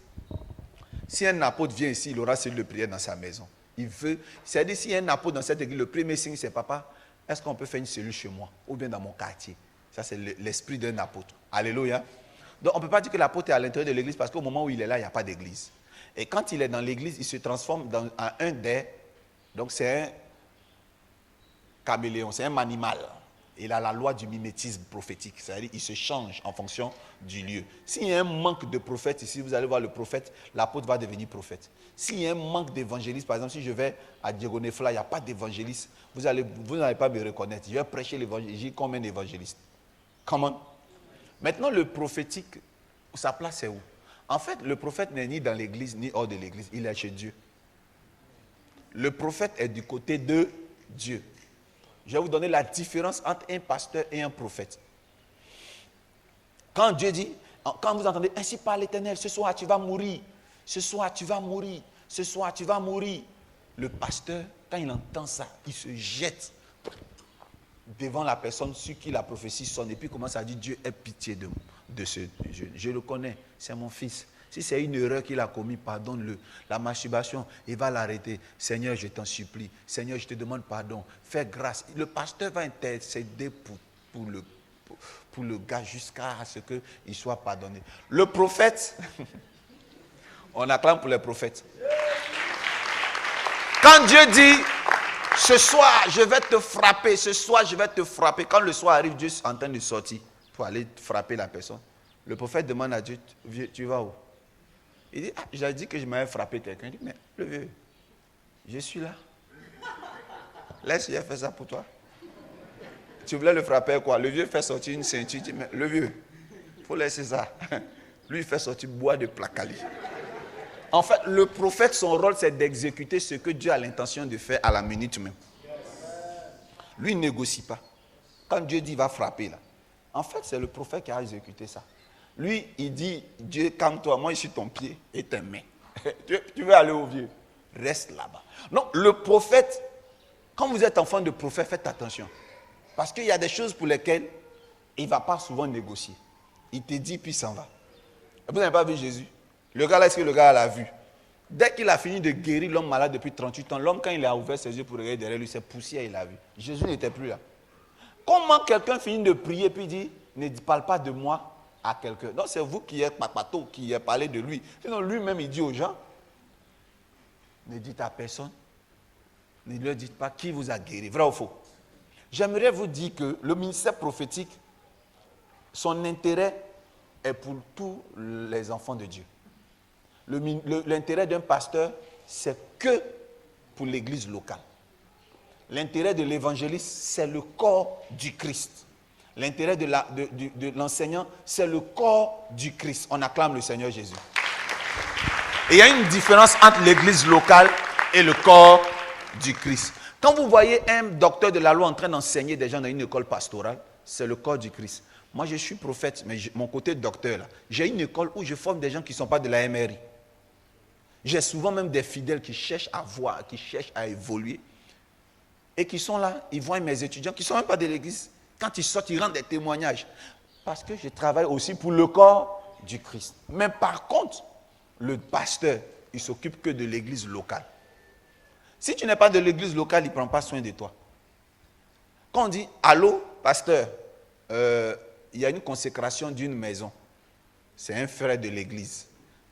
Si un apôtre vient ici, il aura cellule de prière dans sa maison. Il veut, c'est-à-dire si un apôtre dans cette église, le premier signe c'est papa, est-ce qu'on peut faire une cellule chez moi ou bien dans mon quartier? Ça c'est l'esprit d'un apôtre. Alléluia. Donc on ne peut pas dire que l'apôtre est à l'intérieur de l'église parce qu'au moment où il est là, il n'y a pas d'église. Et quand il est dans l'église, il se transforme en un des... Donc c'est un caméléon, c'est un animal. Il a la loi du mimétisme prophétique. C'est-à-dire qu'il se change en fonction du lieu. S'il y a un manque de prophètes ici, vous allez voir le prophète, l'apôtre va devenir prophète. S'il y a un manque d'évangélistes, par exemple, si je vais à Diegonefla, il n'y a pas d'évangéliste, vous n'allez pas me reconnaître. Je vais prêcher l'évangile comme un évangéliste. Comment? Maintenant, le prophétique, sa place c'est où? En fait, le prophète n'est ni dans l'église, ni hors de l'église. Il est chez Dieu. Le prophète est du côté de Dieu. Je vais vous donner la différence entre un pasteur et un prophète. Quand Dieu dit, quand vous entendez, ainsi parle l'Éternel, ce soir tu vas mourir, ce soir tu vas mourir, ce soir tu vas mourir. Le pasteur, quand il entend ça, il se jette devant la personne sur qui la prophétie sonne et puis commence à dire, Dieu ait pitié de ce jeune. Je le connais, c'est mon fils. Si c'est une erreur qu'il a commise, pardonne-le. La masturbation, il va l'arrêter. Seigneur, je t'en supplie. Seigneur, je te demande pardon. Fais grâce. Le pasteur va intercéder pour le gars jusqu'à ce qu'il soit pardonné. Le prophète, on acclame pour les prophètes. Quand Dieu dit, ce soir, je vais te frapper. Ce soir, je vais te frapper. Quand le soir arrive, Dieu est en train de sortir pour aller frapper la personne. Le prophète demande à Dieu, tu vas où? Il dit, j'ai dit que je m'avais frappé quelqu'un. Il dit, mais le vieux, je suis là. Laisse, il a fait ça pour toi. Tu voulais le frapper quoi? Le vieux fait sortir une ceinture. Il dit, mais le vieux, il faut laisser ça. Lui, il fait sortir bois de placali. En fait, le prophète, son rôle, c'est d'exécuter ce que Dieu a l'intention de faire à la minute même. Lui, il ne négocie pas. Quand Dieu dit, va frapper là. En fait, c'est le prophète qui a exécuté ça. Lui, il dit, Dieu, calme-toi, moi je suis ton pied et tes mains. Tu veux aller au vieux? Reste là-bas. Non, le prophète, quand vous êtes enfant de prophète, faites attention. Parce qu'il y a des choses pour lesquelles il ne va pas souvent négocier. Il te dit, puis il s'en va. Vous n'avez pas vu Jésus? Le gars là, est-ce que le gars l'a vu? Dès qu'il a fini de guérir l'homme malade depuis 38 ans, l'homme, quand il a ouvert ses yeux pour regarder derrière lui, c'est poussière, il l'a vu. Jésus n'était plus là. Comment quelqu'un finit de prier puis dit, ne parle pas de moi à quelqu'un? Donc c'est vous qui êtes papato, qui êtes parlé de lui. Sinon lui-même il dit aux gens, ne dites à personne, ne leur dites pas qui vous a guéri, vrai ou faux? J'aimerais vous dire que le ministère prophétique, son intérêt est pour tous les enfants de Dieu. L'intérêt d'un pasteur, c'est que pour l'église locale. L'intérêt de l'évangéliste, c'est le corps du Christ. L'intérêt de l'enseignant, c'est le corps du Christ. On acclame le Seigneur Jésus. Et il y a une différence entre l'église locale et le corps du Christ. Quand vous voyez un docteur de la loi en train d'enseigner des gens dans une école pastorale, c'est le corps du Christ. Moi, je suis prophète, mais mon côté docteur, là, j'ai une école où je forme des gens qui ne sont pas de la MRI. J'ai souvent même des fidèles qui cherchent à voir, qui cherchent à évoluer. Et qui sont là, ils voient mes étudiants qui ne sont même pas de l'église. Quand ils sortent, ils rendent des témoignages. Parce que je travaille aussi pour le corps du Christ. Mais par contre, le pasteur, il ne s'occupe que de l'église locale. Si tu n'es pas de l'église locale, il ne prend pas soin de toi. Quand on dit, allô, pasteur, il y a une consécration d'une maison. C'est un frère de l'église.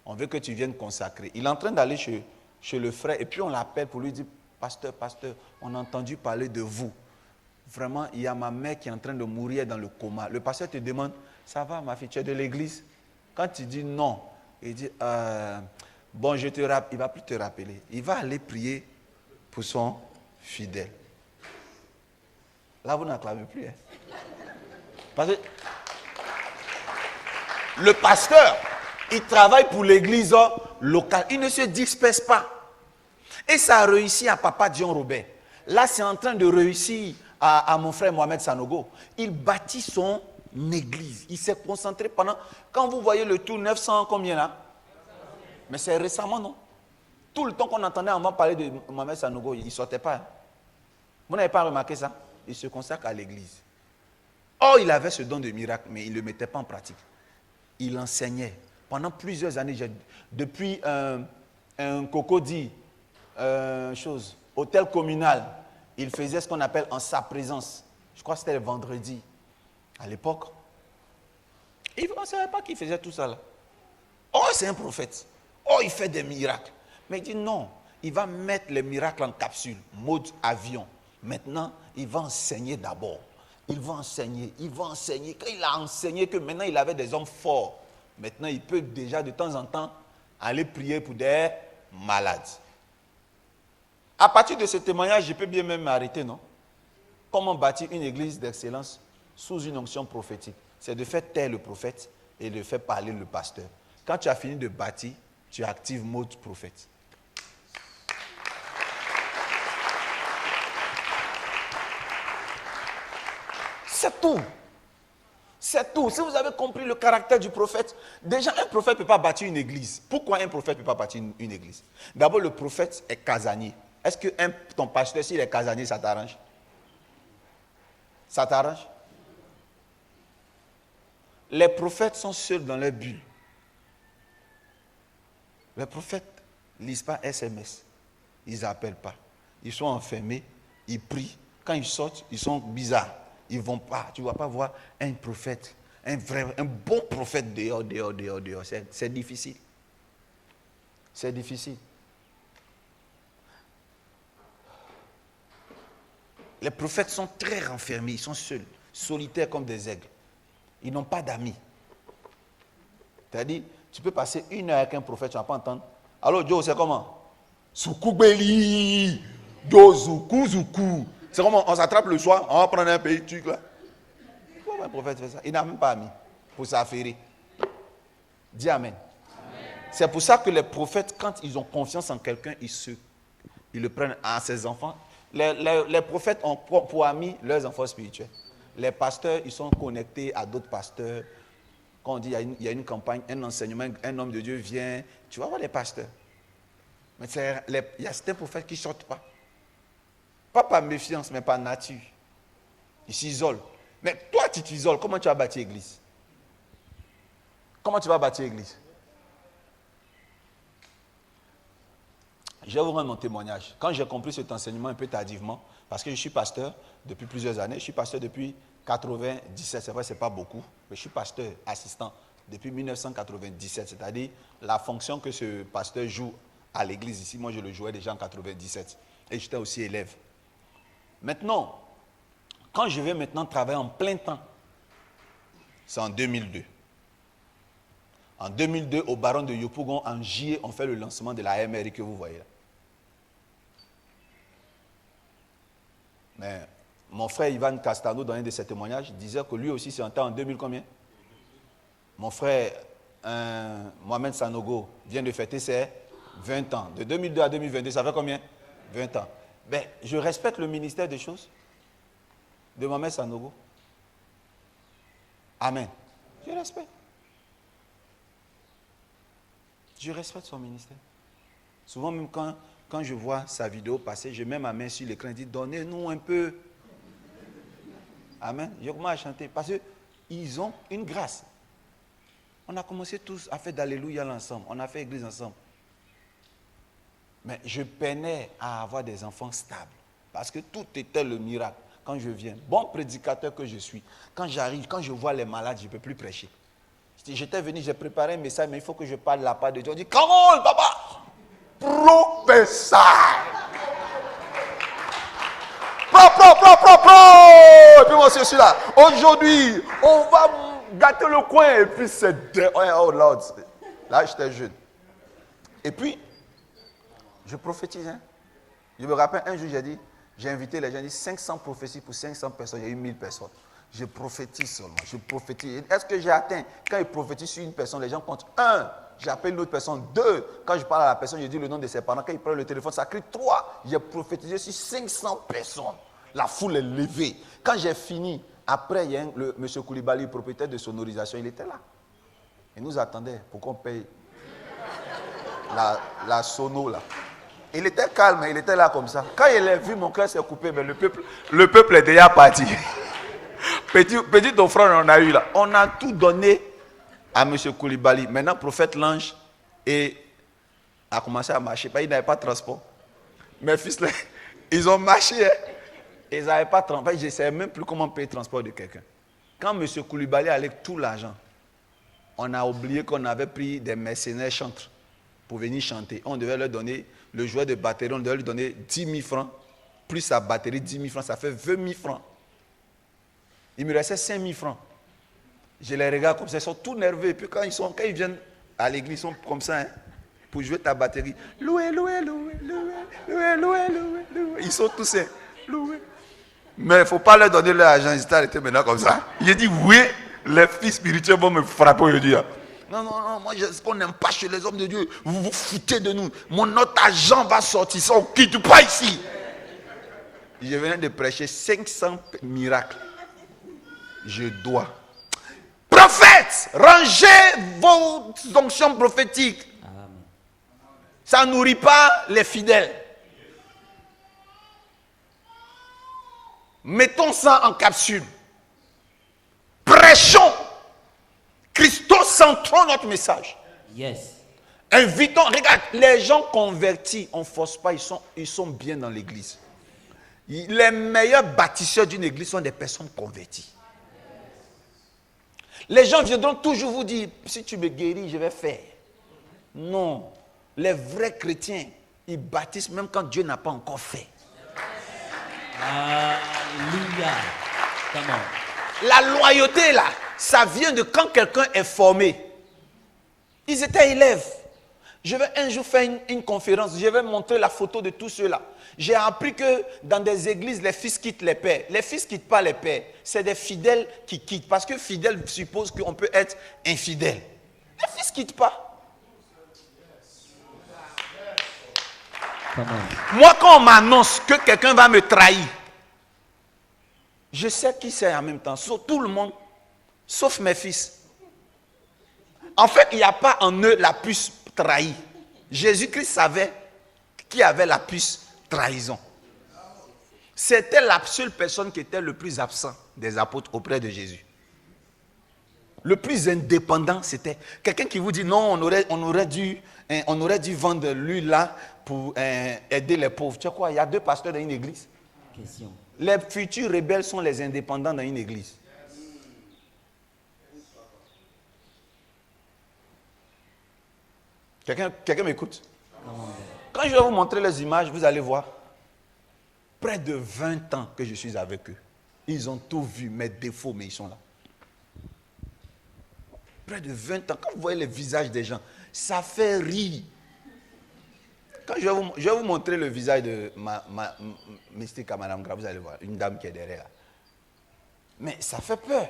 On veut que tu viennes consacrer. Il est en train d'aller chez le frère et puis on l'appelle pour lui dire, pasteur, on a entendu parler de vous. Vraiment, il y a ma mère qui est en train de mourir dans le coma. Le pasteur te demande, ça va ma fille, tu es de l'église? Quand tu dis non, il dit, bon, je te rappelle, il ne va plus te rappeler. Il va aller prier pour son fidèle. Là, vous n'acclamez plus. Hein? Parce que le pasteur, il travaille pour l'église locale. Il ne se disperse pas. Et ça a réussi à Papa Dion Robert. Là, c'est en train de réussir à mon frère Mohamed Sanogo. Il bâtit son église. Il s'est concentré pendant... Quand vous voyez le tour 900, combien là? Mais c'est récemment, non? Tout le temps qu'on entendait avant parler de Mohamed Sanogo, il ne sortait pas. Hein? Vous n'avez pas remarqué ça? Il se consacre à l'église. Or, il avait ce don de miracle, mais il ne le mettait pas en pratique. Il enseignait. Pendant plusieurs années, depuis un cocody, hôtel communal, il faisait ce qu'on appelle en sa présence. Je crois que c'était le vendredi, à l'époque. Et on ne savait pas qu'il faisait tout ça là. Oh, c'est un prophète. Oh, il fait des miracles. Mais il dit non, il va mettre les miracles en capsule, mode avion. Maintenant, il va enseigner d'abord. Il va enseigner. Quand il a enseigné que maintenant il avait des hommes forts, maintenant il peut déjà de temps en temps aller prier pour des malades. À partir de ce témoignage, je peux bien même m'arrêter, non? Comment bâtir une église d'excellence sous une onction prophétique? C'est de faire taire le prophète et de faire parler le pasteur. Quand tu as fini de bâtir, tu actives mode prophète. C'est tout. C'est tout. Si vous avez compris le caractère du prophète, déjà un prophète ne peut pas bâtir une église. Pourquoi un prophète ne peut pas bâtir une église? D'abord, le prophète est casanier. Est-ce que ton pasteur, s'il est casanier, ça t'arrange? Ça t'arrange? Les prophètes sont seuls dans leur bulle. Les prophètes ne lisent pas SMS. Ils n'appellent pas. Ils sont enfermés, ils prient. Quand ils sortent, ils sont bizarres. Ils ne vont pas. Tu ne vas pas voir un prophète, un bon prophète dehors. C'est difficile. C'est difficile. Les prophètes sont très renfermés, ils sont seuls, solitaires comme des aigles. Ils n'ont pas d'amis. C'est-à-dire, tu peux passer 1 heure avec un prophète, tu ne vas pas entendre. Alors, Joe, c'est comment? Soukoubeli, Joe, Zoukou. C'est comment on s'attrape le soir, on va prendre un petit truc là. Pourquoi un prophète fait ça? Il n'a même pas amis pour s'affairer. Dis amen. C'est pour ça que les prophètes, quand ils ont confiance en quelqu'un, ils le prennent à ses enfants. Les prophètes ont pour amis leurs enfants spirituels. Les pasteurs, ils sont connectés à d'autres pasteurs. Quand on dit il y a une campagne, un enseignement, un homme de Dieu vient, tu vas voir les pasteurs. Mais il y a certains prophètes qui ne sortent pas. Pas par méfiance, mais par nature. Ils s'isolent. Mais toi, tu t'isoles. Comment tu vas bâtir l'église? Comment tu vas bâtir l'église? Je vais vous rendre mon témoignage. Quand j'ai compris cet enseignement un peu tardivement, parce que je suis pasteur depuis plusieurs années, je suis pasteur depuis 1997, c'est vrai, ce n'est pas beaucoup, mais je suis pasteur assistant depuis 1997, c'est-à-dire la fonction que ce pasteur joue à l'église ici, moi je le jouais déjà en 1997, et j'étais aussi élève. Maintenant, quand je vais maintenant travailler en plein temps, c'est en 2002. En 2002, au Baron de Yopougon, en juillet, on fait le lancement de la MRI que vous voyez là. Mais mon frère Ivan Castano, dans un de ses témoignages, disait que lui aussi, c'est en 2000 combien? Mon frère Mohamed Sanogo vient de fêter ses 20 ans. De 2002 à 2022, ça fait combien? 20 ans. Ben, je respecte le ministère des choses de Mohamed Sanogo. Amen. Je respecte. Je respecte son ministère. Souvent, même quand je vois sa vidéo passer, je mets ma main sur l'écran et dis, donnez-nous un peu. Amen. Je commence à chanter parce qu'ils ont une grâce. On a commencé tous à faire d'Alléluia ensemble. On a fait église ensemble. Mais je peinais à avoir des enfants stables. Parce que tout était le miracle. Quand je viens, bon prédicateur que je suis, quand j'arrive, quand je vois les malades, je ne peux plus prêcher. J'étais venu, j'ai préparé un message, mais il faut que je parle la part de Dieu. On dit, come on, papa, professeur. Et puis moi, je suis là. Aujourd'hui, on va gâter le coin. Et puis c'est... Oh Lord. Là, j'étais jeune. Et puis, je prophétise. Hein. Je me rappelle, un jour, j'ai invité les gens, j'ai dit 500 prophéties pour 500 personnes. Il y a eu 1000 personnes. Je prophétise seulement. Je prophétise. Est-ce que j'ai atteint? Quand il prophétise sur une personne, les gens comptent 1. J'appelle une autre personne 2. Quand je parle à la personne, je dis le nom de ses parents. Quand il prend le téléphone, ça crie 3. J'ai prophétisé sur 500 personnes. La foule est levée. Quand j'ai fini, après, il y a M. Koulibaly, propriétaire de sonorisation, il était là. Il nous attendait pour qu'on paye la sono là. Il était calme, il était là comme ça. Quand il a vu, mon cœur s'est coupé, mais le peuple est déjà parti. Petite offrande, on a eu là. On a tout donné à M. Koulibaly. Maintenant, prophète l'ange a commencé à marcher. Il n'avait pas de transport. Mes fils, là, ils ont marché. Hein. Ils n'avaient pas de transport. Je ne savais même plus comment payer le transport de quelqu'un. Quand M. Koulibaly allait avec tout l'argent, on a oublié qu'on avait pris des mercenaires chantres. pour venir chanter. On devait leur donner, le joueur de batterie, on devait lui donner 10 000 francs, plus sa batterie, 10 000 francs, ça fait 20 000 francs. Il me restait 5 000 francs. Je les regarde comme ça, ils sont tout nerveux. Et puis quand ils viennent à l'église, ils sont comme ça, hein, pour jouer ta batterie. Loué, loué, loué, loué, loué, loué, loué, loué. Ils sont tous loué. Mais il ne faut pas leur donner leur argent, ils étaient arrêtés maintenant comme ça. J'ai dit, oui, les filles spirituelles vont me frapper aujourd'hui. Non, moi, ce qu'on n'aime pas chez les hommes de Dieu, vous vous foutez de nous. Notre argent va sortir, ça, on ne quitte pas ici. Je venais de prêcher 500 miracles. Je dois. Prophètes, rangez vos onctions prophétiques. Amen. Ça ne nourrit pas les fidèles. Mettons ça en capsule. Prêchons. Christocentrons notre message. Yes. Invitons. Regarde, les gens convertis, on ne force pas, ils sont bien dans l'église. Les meilleurs bâtisseurs d'une église sont des personnes converties. Les gens viendront toujours vous dire, si tu me guéris, je vais faire. Non. Les vrais chrétiens, ils bâtissent même quand Dieu n'a pas encore fait. Alléluia. Comment? La loyauté, là, ça vient de quand quelqu'un est formé. Ils étaient élèves. Je vais un jour faire une conférence, je vais montrer la photo de tous ceux-là. J'ai appris que dans des églises, les fils quittent les pères. Les fils ne quittent pas les pères. C'est des fidèles qui quittent. Parce que fidèle suppose qu'on peut être infidèle. Les fils ne quittent pas. Moi, quand on m'annonce que quelqu'un va me trahir, je sais qui c'est en même temps. Sauf tout le monde, sauf mes fils. En fait, il n'y a pas en eux la puce trahie. Jésus-Christ savait qui avait la puce trahison. C'était la seule personne qui était le plus absent des apôtres auprès de Jésus. Le plus indépendant, c'était quelqu'un qui vous dit non, on aurait dû vendre l'huile là pour aider les pauvres. Tu sais quoi, il y a 2 pasteurs dans une église. Question. Les futurs rebelles sont les indépendants dans une église. Quelqu'un m'écoute? Quand je vais vous montrer les images, vous allez voir. Près de 20 ans que je suis avec eux. Ils ont tout vu, mes défauts, mais ils sont là. Près de 20 ans. Quand vous voyez les visages des gens, ça fait rire. Quand je vais vous montrer le visage de ma mystique à Madame Gra, vous allez voir, une dame qui est derrière là. Mais ça fait peur.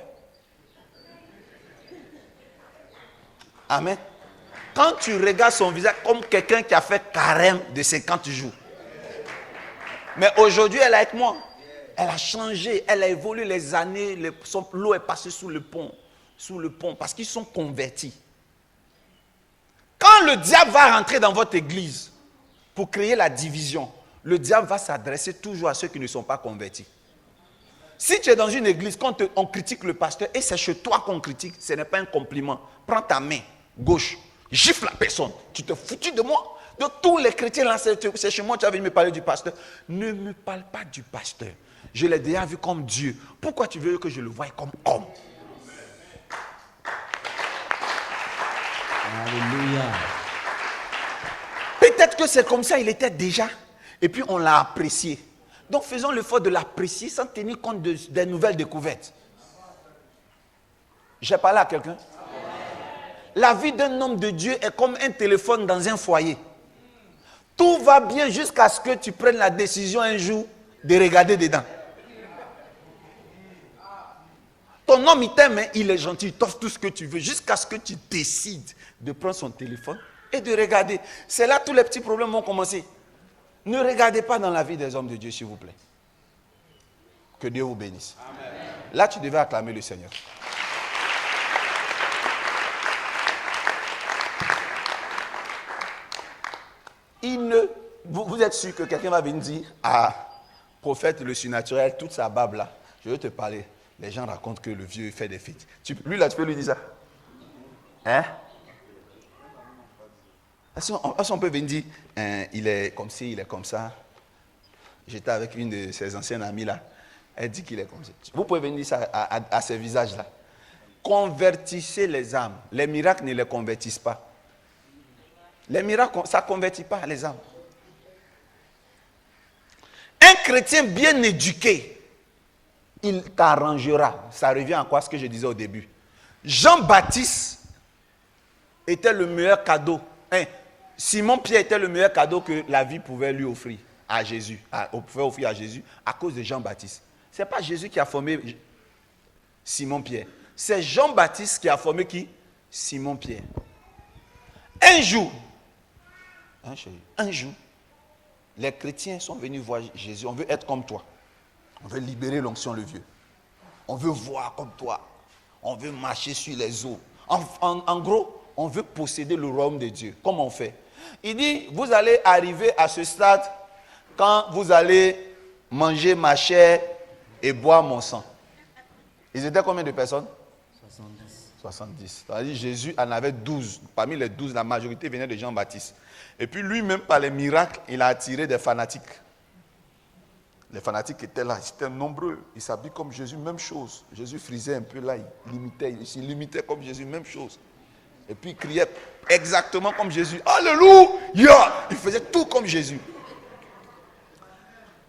Amen. Quand tu regardes son visage comme quelqu'un qui a fait carême de 50 jours. Mais aujourd'hui, elle est avec moi. Elle a changé, elle a évolué les années. L'eau est passée sous le pont. Parce qu'ils sont convertis. Quand le diable va rentrer dans votre église pour créer la division, le diable va s'adresser toujours à ceux qui ne sont pas convertis. Si tu es dans une église, quand on critique le pasteur, et c'est chez toi qu'on critique, ce n'est pas un compliment. Prends ta main gauche, gifle la personne. Tu te foutus de moi? De tous les chrétiens là, c'est chez moi, tu as venu me parler du pasteur. Ne me parle pas du pasteur. Je l'ai déjà vu comme Dieu. Pourquoi tu veux que je le voie comme homme? Alléluia. Peut-être que c'est comme ça, il était déjà. Et puis on l'a apprécié. Donc faisons l'effort de l'apprécier sans tenir compte des nouvelles découvertes. J'ai parlé à quelqu'un? La vie d'un homme de Dieu est comme un téléphone dans un foyer. Tout va bien jusqu'à ce que tu prennes la décision un jour de regarder dedans. Ton homme, il t'aime, il est gentil, il t'offre tout ce que tu veux, jusqu'à ce que tu décides de prendre son téléphone et de regarder. C'est là que tous les petits problèmes vont commencer. Ne regardez pas dans la vie des hommes de Dieu, s'il vous plaît. Que Dieu vous bénisse. Amen. Là, tu devais acclamer le Seigneur. Vous êtes sûr que quelqu'un va venir dire, prophète, le surnaturel, toute sa barbe là, je veux te parler. Les gens racontent que le vieux fait des fêtes. Lui là, tu peux lui dire ça? Hein? Est-ce qu'on peut venir dire, il est comme ci, il est comme ça? J'étais avec une de ses anciennes amies là. Elle dit qu'il est comme ça. Vous pouvez venir dire ça à ces visages là. Convertissez les âmes. Les miracles ne les convertissent pas. Les miracles, ça ne convertit pas les âmes. Un chrétien bien éduqué, il t'arrangera. Ça revient à quoi ce que je disais au début. Jean-Baptiste était le meilleur cadeau. Simon-Pierre était le meilleur cadeau que la vie pouvait lui offrir à Jésus. Pouvait offrir à Jésus à cause de Jean-Baptiste. Ce n'est pas Jésus qui a formé Simon-Pierre. C'est Jean-Baptiste qui a formé qui? Simon-Pierre. Un jour, les chrétiens sont venus voir Jésus. On veut être comme toi. On veut libérer l'onction le vieux. On veut voir comme toi. On veut marcher sur les eaux. En gros, on veut posséder le royaume de Dieu. Comment on fait? Il dit, vous allez arriver à ce stade quand vous allez manger ma chair et boire mon sang. Ils étaient combien de personnes? 70. C'est-à-dire Jésus en avait 12. Parmi les 12, la majorité venait de Jean-Baptiste. Et puis lui-même, par les miracles, il a attiré des fanatiques. Les fanatiques étaient là, ils étaient nombreux. Ils s'habillent comme Jésus, même chose. Jésus frisait un peu là, il limitait comme Jésus, même chose. Et puis il criait exactement comme Jésus. Alléluia! Il faisait tout comme Jésus.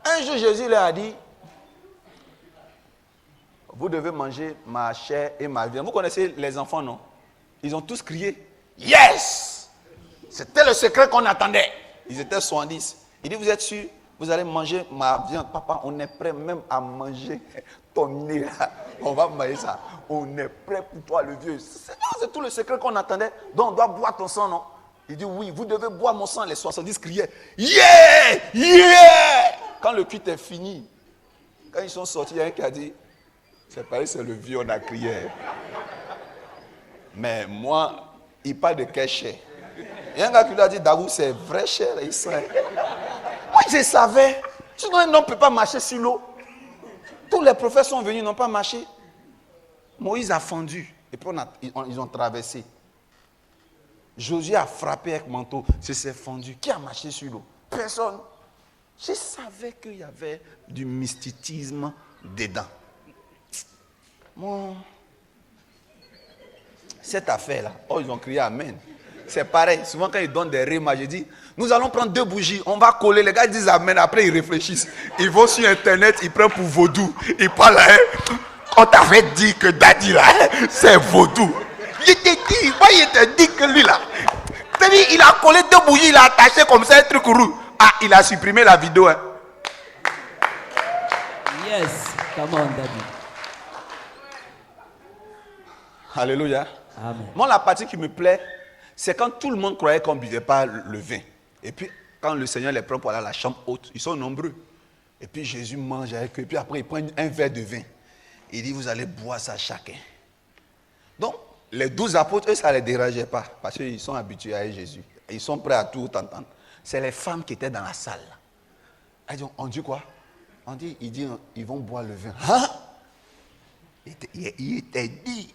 Un jour, Jésus leur a dit, vous devez manger ma chair et ma viande. Vous connaissez les enfants, non? Ils ont tous crié, yes! C'était le secret qu'on attendait. Ils étaient 70. Il dit, vous êtes sûrs? Vous allez manger ma viande. Papa, on est prêt même à manger ton nez là. On va manger ça. On est prêt pour toi, le vieux. C'est tout le secret qu'on attendait. Donc on doit boire ton sang, non? Il dit, oui, vous devez boire mon sang. Les 70 criaient, yeah! Yeah! Quand le culte est fini, quand ils sont sortis, il y a un qui a dit, c'est pareil, c'est le vieux, on a crié. Mais moi, il parle de quelle chair? Il y a un gars qui lui a dit, Daou, c'est vrai chair, Israël. Moi, je savais. Sinon, un homme ne peut pas marcher sur l'eau. Tous les prophètes sont venus, ils n'ont pas marché. Moïse a fendu. Et puis, ils ont traversé. Josué a frappé avec manteau. C'est fendu. Qui a marché sur l'eau? Personne. Je savais qu'il y avait du mysticisme dedans. Bon. Cette affaire-là, ils ont crié Amen. C'est pareil. Souvent, quand ils donnent des rimes, je dis, nous allons prendre 2 bougies, on va coller. Les gars disent Amen, après ils réfléchissent. Ils vont sur Internet, ils prennent pour vaudou. Ils parlent là. On t'avait dit que Daddy là, c'est vaudou. Il te dit que lui là. Il a collé 2 bougies, il a attaché comme ça un truc roux. Il a supprimé la vidéo. Hein. Yes, come on, Daddy. Alléluia. Amen. Moi, la partie qui me plaît, c'est quand tout le monde croyait qu'on ne buvait pas le vin. Et puis, quand le Seigneur les prend pour aller à la chambre haute, ils sont nombreux. Et puis, Jésus mange avec eux. Et puis après, il prend un verre de vin. Il dit, vous allez boire ça chacun. Donc, les 12 apôtres, eux, ça ne les dérangeait pas. Parce qu'ils sont habitués à Jésus. Ils sont prêts à tout entendre. C'est les femmes qui étaient dans la salle. Elles disent, on dit quoi? Il dit, ils vont boire le vin. Hein? Il était dit.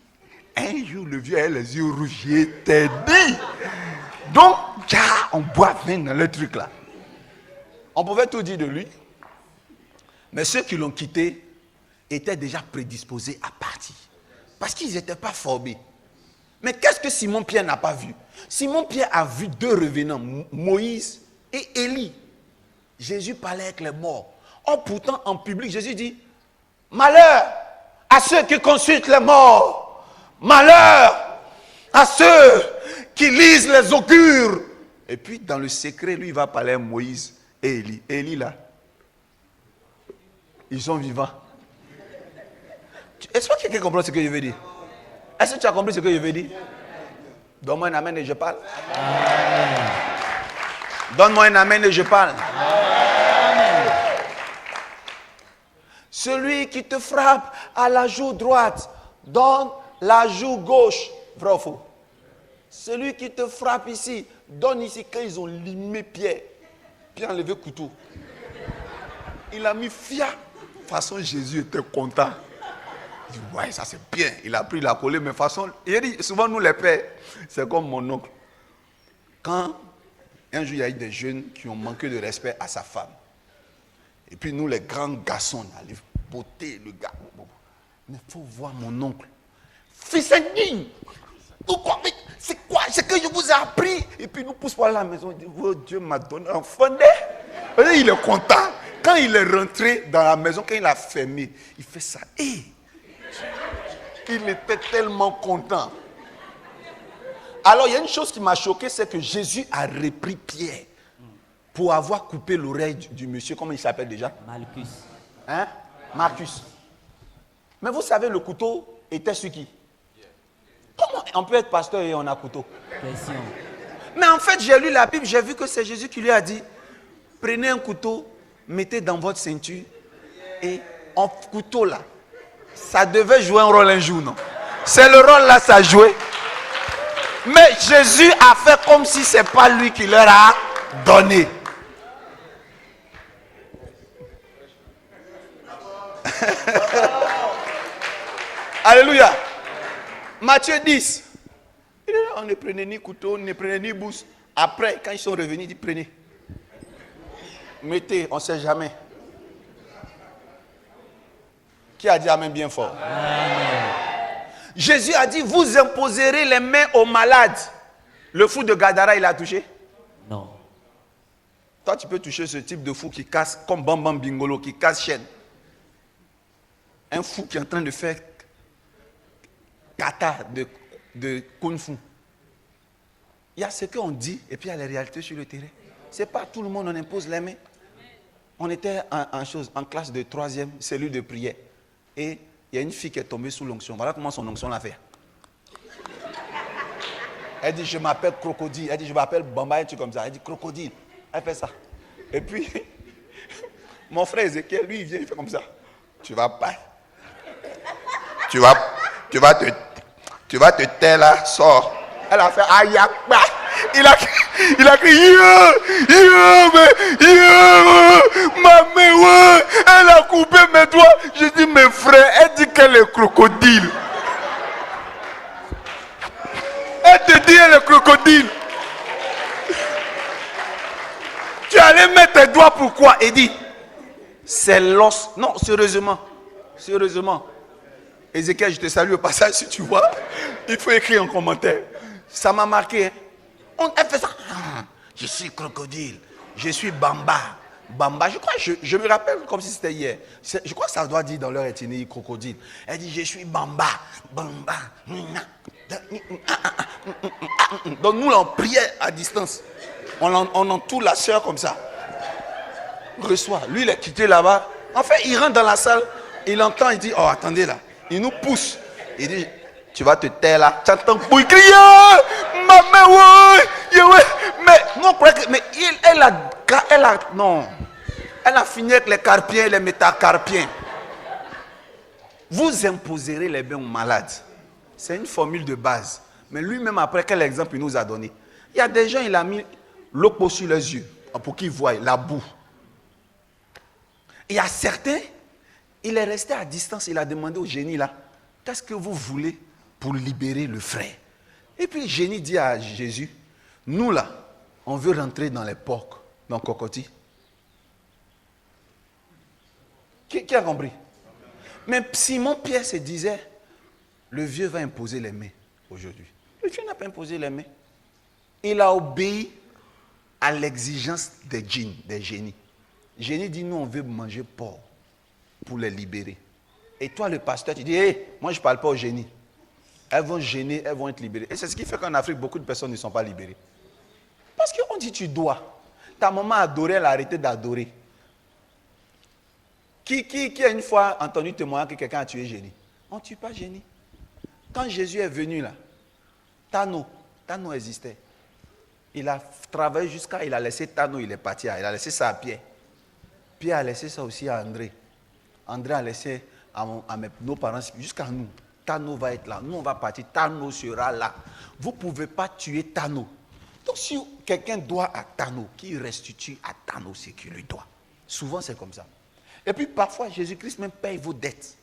Un jour, le vieux a les yeux rouges. J'étais dit. Donc, on boit vin dans le truc là. On pouvait tout dire de lui. Mais ceux qui l'ont quitté étaient déjà prédisposés à partir. Parce qu'ils n'étaient pas formés. Mais qu'est-ce que Simon-Pierre n'a pas vu? Simon-Pierre a vu 2 revenants, Moïse et Élie. Jésus parlait avec les morts. Or, pourtant, en public, Jésus dit, malheur à ceux qui consultent les morts. Malheur à ceux qui lisent les augures. Et puis, dans le secret, lui, il va parler à Moïse et Élie. Élie, là, ils sont vivants. Est-ce que quelqu'un comprend ce que je veux dire? Est-ce que tu as compris ce que je veux dire? Donne-moi un amen et je parle. Amen. Donne-moi un amen et je parle. Amen. Celui qui te frappe à la joue droite, donne la joue gauche. Vrai ou faux? Celui qui te frappe ici, donne ici. Quand ils ont limé Pierre, Pierre a enlevé le couteau. Il a mis fia. De toute façon, Jésus était content. Il dit, ouais, ça c'est bien. Il a pris la collé, mais de toute façon, il dit, souvent nous les pères, c'est comme mon oncle. Quand un jour il y a eu des jeunes qui ont manqué de respect à sa femme. Et puis nous les grands garçons, on allait botter le gars. Mais il faut voir mon oncle. Fils indigne. C'est quoi? c'est que je vous ai appris. Et puis il nous pousse par la maison. Il dit, oh, Dieu m'a donné un fondé. Il est content. Quand il est rentré dans la maison, quand il a fermé, il fait ça. Et il était tellement content. Alors, il y a une chose qui m'a choqué, c'est que Jésus a repris Pierre pour avoir coupé l'oreille du monsieur. Comment il s'appelle déjà? Malchus. Hein? Marcus. Mais vous savez, le couteau était sur qui? Comment on peut être pasteur et on a couteau? Question. Mais en fait, j'ai lu la Bible, j'ai vu que c'est Jésus qui lui a dit, prenez un couteau, mettez dans votre ceinture, et en couteau là, ça devait jouer un rôle un jour, non? C'est le rôle là, ça jouait. Mais Jésus a fait comme si ce n'est pas lui qui leur a donné. Alléluia. Matthieu 10. On ne prenait ni couteau, on ne prenait ni bourse. Après, quand ils sont revenus, ils disent prenez. Mettez, on ne sait jamais. Qui a dit amen bien fort? Amen. Jésus a dit, vous imposerez les mains aux malades. Le fou de Gadara, il a touché? Non. Toi, tu peux toucher ce type de fou qui casse, comme Bambam Bingolo, qui casse chaîne. Un fou qui est en train de faire kata de kung fu. Il y a ce qu'on dit et puis il y a les réalités sur le terrain. Ce n'est pas tout le monde, on impose les mains. On était en classe de 3e, cellule de prière. Et il y a une fille qui est tombée sous l'onction. Voilà comment son onction l'a fait. Elle dit, je m'appelle Crocodile. Elle dit, je m'appelle Bamba, un truc comme ça. Elle dit, Crocodile. Elle fait ça. Et puis, mon frère Ézéchiel, lui, il vient, il fait comme ça. Tu vas pas. Tu vas te taire là, sors. Elle a fait ayakba. Il a crié, ma main, elle a coupé mes doigts. Je dis, mes frères, elle dit qu'elle est crocodile. Elle te dit, elle est crocodile. Tu allais mettre tes doigts pourquoi? Et dit, c'est l'os. Non, sérieusement. Sérieusement. Ézéchiel, je te salue au passage si tu vois. Il faut écrire en commentaire. Ça m'a marqué. Elle fait ça. Je suis crocodile. Je suis Bamba. Bamba. Je crois, je me rappelle comme si c'était hier. Je crois que ça doit dire dans leur ethnie crocodile. Elle dit, je suis Bamba. Bamba. Donc nous, on priait à distance. On entoure la sœur comme ça. Reçoit. Lui, il est quitté là-bas. En fait, il rentre dans la salle. Il entend, il dit, oh, attendez là. Il nous pousse. Il dit, tu vas te taire là. Tu entends pour crier. Maman, ouais. Mais non, mais elle a fini avec les carpiens et les métacarpiens. Vous imposerez les mains aux malades. C'est une formule de base. Mais lui-même, après, quel exemple il nous a donné? Il y a des gens, il a mis l'eau sur les yeux pour qu'ils voient la boue. Il y a certains, il est resté à distance, il a demandé au génie là, qu'est-ce que vous voulez pour libérer le frère? Et puis le génie dit à Jésus, nous là, on veut rentrer dans les porcs, dans Cocotti. Qui a compris? Mais Simon-Pierre se disait, le vieux va imposer les mains aujourd'hui. Le vieux n'a pas imposé les mains. Il a obéi à l'exigence des djinns, des génies. Le génie dit, nous on veut manger porc pour les libérer. Et toi le pasteur, tu dis, hey, moi je ne parle pas aux génies. Elles vont gêner, elles vont être libérées. Et c'est ce qui fait qu'en Afrique, beaucoup de personnes ne sont pas libérées. Parce qu'on dit, tu dois. Ta maman a adoré, elle a arrêté d'adorer. Qui a une fois entendu témoigner que quelqu'un a tué génie? On ne tue pas génie. Quand Jésus est venu là, Tano existait. Il a travaillé jusqu'à, il a laissé Tano, il est parti, il a laissé ça à Pierre. Pierre a laissé ça aussi à André. André a laissé à nos parents, jusqu'à nous. Tano va être là, nous on va partir, Tano sera là. Vous ne pouvez pas tuer Tano. Donc si quelqu'un doit à Tano, qui restitue à Tano ce qu'il lui doit. Souvent c'est comme ça. Et puis parfois Jésus-Christ même paye vos dettes.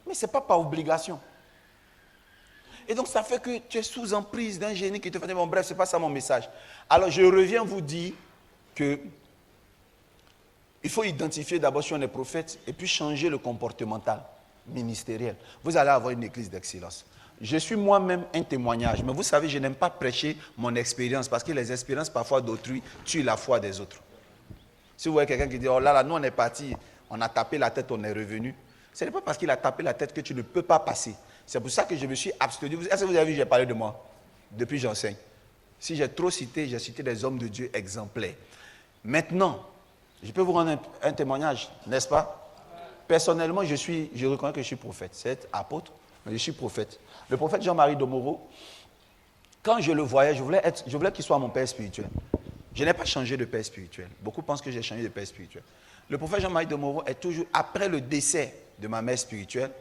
Mais ce n'est pas par obligation. Et donc ça fait que tu es sous emprise d'un génie qui te fait... Bon bref, ce n'est pas ça mon message. Alors je reviens vous dire que il faut identifier d'abord si on est prophète et puis changer le comportemental ministériel. Vous allez avoir une église d'excellence. je suis moi-même un témoignage. Mais vous savez, je n'aime pas prêcher mon expérience parce que les expériences parfois d'autrui tuent la foi des autres. Si vous voyez quelqu'un qui dit, oh là là, nous on est parti, on a tapé la tête, on est revenu. Ce n'est pas parce qu'il a tapé la tête que tu ne peux pas passer. C'est pour ça que je me suis abstenu. Est-ce que vous avez vu, j'ai parlé de moi? Depuis j'enseigne. Si j'ai trop cité, j'ai cité des hommes de Dieu exemplaires. Maintenant, je peux vous rendre un témoignage, n'est-ce pas? Personnellement, je reconnais que je suis prophète. C'est apôtre, mais je suis prophète. Le prophète Jean-Marie Domoro, quand je le voyais, je voulais qu'il soit mon père spirituel. Je n'ai pas changé de père spirituel. Beaucoup pensent que j'ai changé de père spirituel. Le prophète Jean-Marie Domoro est toujours, après le décès de ma mère spirituelle,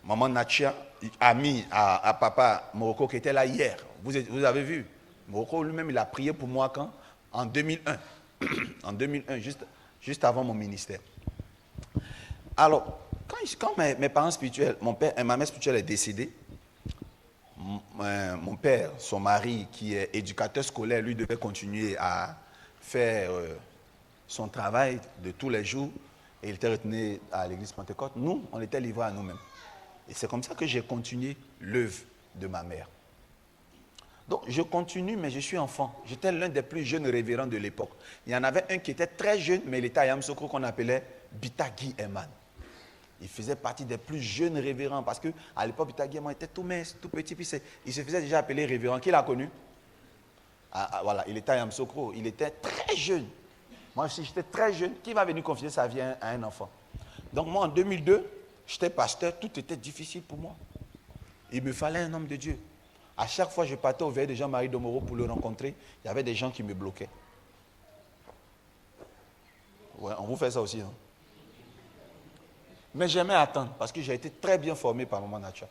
maman Nachia, amie à papa Moroko qui était là hier. Vous avez vu. Moroko lui-même, il a prié pour moi quand? En 2001. En 2001, juste avant mon ministère. Alors, quand mes parents spirituels, mon père et ma mère spirituelle est décédée, mon père, son mari, qui est éducateur scolaire, lui devait continuer à faire son travail de tous les jours. Et il était retenu à l'église Pentecôte. Nous, on était livrés à nous-mêmes. Et c'est comme ça que j'ai continué l'œuvre de ma mère. Donc, je continue, mais je suis enfant. J'étais l'un des plus jeunes révérends de l'époque. Il y en avait un qui était très jeune, mais il était à Yamsokro qu'on appelait Bitagui Eman. Il faisait partie des plus jeunes révérends parce qu'à l'époque, Bitagui Eman était tout mince, tout petit, puis il se faisait déjà appeler révérend. Qui l'a connu? Voilà, il était à Yamsokro. Il était très jeune. Moi aussi, j'étais très jeune. Qui va venir confier sa vie à un enfant? Donc, moi, en 2002, j'étais pasteur, tout était difficile pour moi. Il me fallait un homme de Dieu. À chaque fois que je partais au veillées de Jean-Marie Domoro pour le rencontrer, il y avait des gens qui me bloquaient. Ouais, on vous fait ça aussi, hein? Mais j'aimais attendre parce que j'ai été très bien formé par Maman Nacha.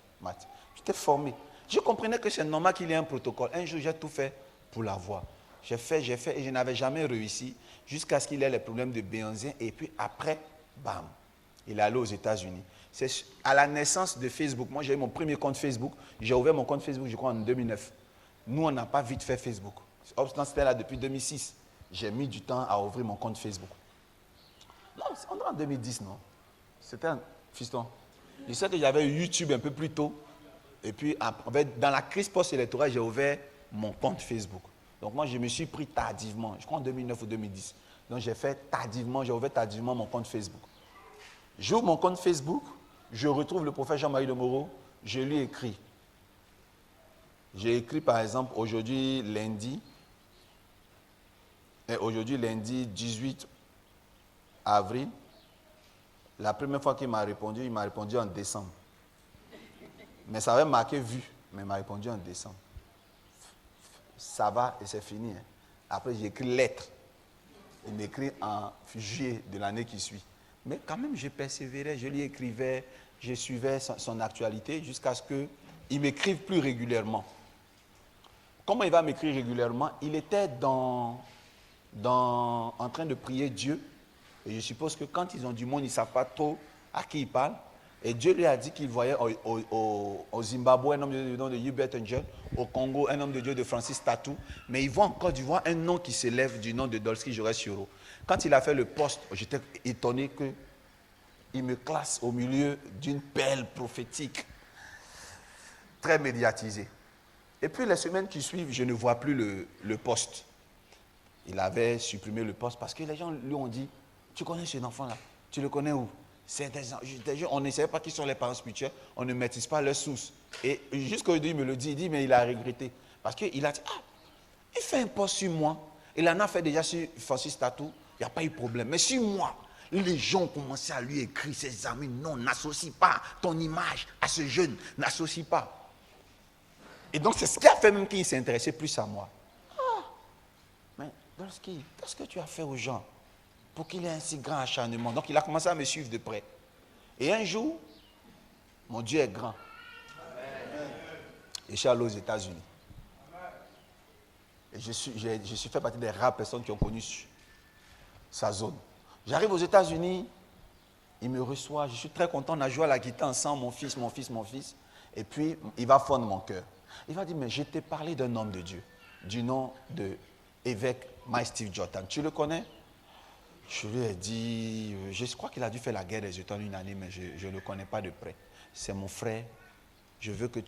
J'étais formé. Je comprenais que c'est normal qu'il y ait un protocole. Un jour, j'ai tout fait pour l'avoir. J'ai fait et je n'avais jamais réussi jusqu'à ce qu'il ait les problèmes de béanzien. Et puis après, bam, il est allé aux États-Unis. C'est à la naissance de Facebook. Moi, j'ai eu mon premier compte Facebook. J'ai ouvert mon compte Facebook, je crois, en 2009. Nous, on n'a pas vite fait Facebook. Obstant, c'était là depuis 2006. J'ai mis du temps à ouvrir mon compte Facebook. Non, on est en 2010, non? C'était un fiston. Je sais que j'avais eu YouTube un peu plus tôt. Et puis, dans la crise post-électorale, j'ai ouvert mon compte Facebook. Donc, moi, je me suis pris tardivement. Je crois en 2009 ou 2010. Donc, j'ai ouvert tardivement mon compte Facebook. J'ouvre mon compte Facebook. Je retrouve le prophète Jean-Marie Domoro, je lui écris. J'ai écrit par exemple aujourd'hui lundi 18 avril. La première fois qu'il m'a répondu, il m'a répondu en décembre. Mais ça avait marqué vu, mais il m'a répondu en décembre. Ça va et c'est fini. Hein. Après j'ai écrit lettre. Il m'écrit en juillet de l'année qui suit. Mais quand même, je persévérais, je lui écrivais, je suivais son actualité jusqu'à ce qu'il m'écrive plus régulièrement. Comment il va m'écrire régulièrement? Il était en train de prier Dieu. Et je suppose que quand ils ont du monde, ils ne savent pas trop à qui ils parlent. Et Dieu lui a dit qu'il voyait au Zimbabwe un homme de Dieu du nom de Hubert Angel, au Congo un homme de Dieu de Francis Tatou. Mais il voit en Côte d'Ivoire un nom qui s'élève du nom de Dolski Joresioro. Quand il a fait le poste, j'étais étonné qu'il me classe au milieu d'une perle prophétique très médiatisée. Et puis les semaines qui suivent, je ne vois plus le poste. Il avait supprimé le poste parce que les gens lui ont dit, tu connais cet enfant-là? Tu le connais où? C'est des gens, on ne sait pas qui sont les parents spirituels, on ne maîtrise pas leurs sources. Et jusqu'aujourd'hui, il me le dit, il dit, mais il a regretté. Parce qu'il a dit, il fait un poste sur moi. Il en a fait déjà sur Francis Tatou. Il n'y a pas eu de problème. Mais sur moi, les gens ont commencé à lui écrire, ses amis, non, n'associe pas ton image à ce jeune, n'associe pas. Et donc, c'est ce qui a fait même qu'il s'est intéressé plus à moi. Mais Dolski, qu'est-ce que tu as fait aux gens pour qu'il ait un si grand acharnement? Donc, il a commencé à me suivre de près. Et un jour, mon Dieu est grand. Et je suis allé aux États-Unis. Et je suis fait partie des rares personnes qui ont connu sa zone. J'arrive aux États-Unis, il me reçoit, je suis très content, on a joué à la guitare ensemble, mon fils. Et puis, il va fondre mon cœur. Il va dire, mais je t'ai parlé d'un homme de Dieu, du nom de évêque Mike Steve Jordan. Tu le connais? Je lui ai dit, je crois qu'il a dû faire la guerre des États-Unis une année, mais je ne le connais pas de près. C'est mon frère, je veux que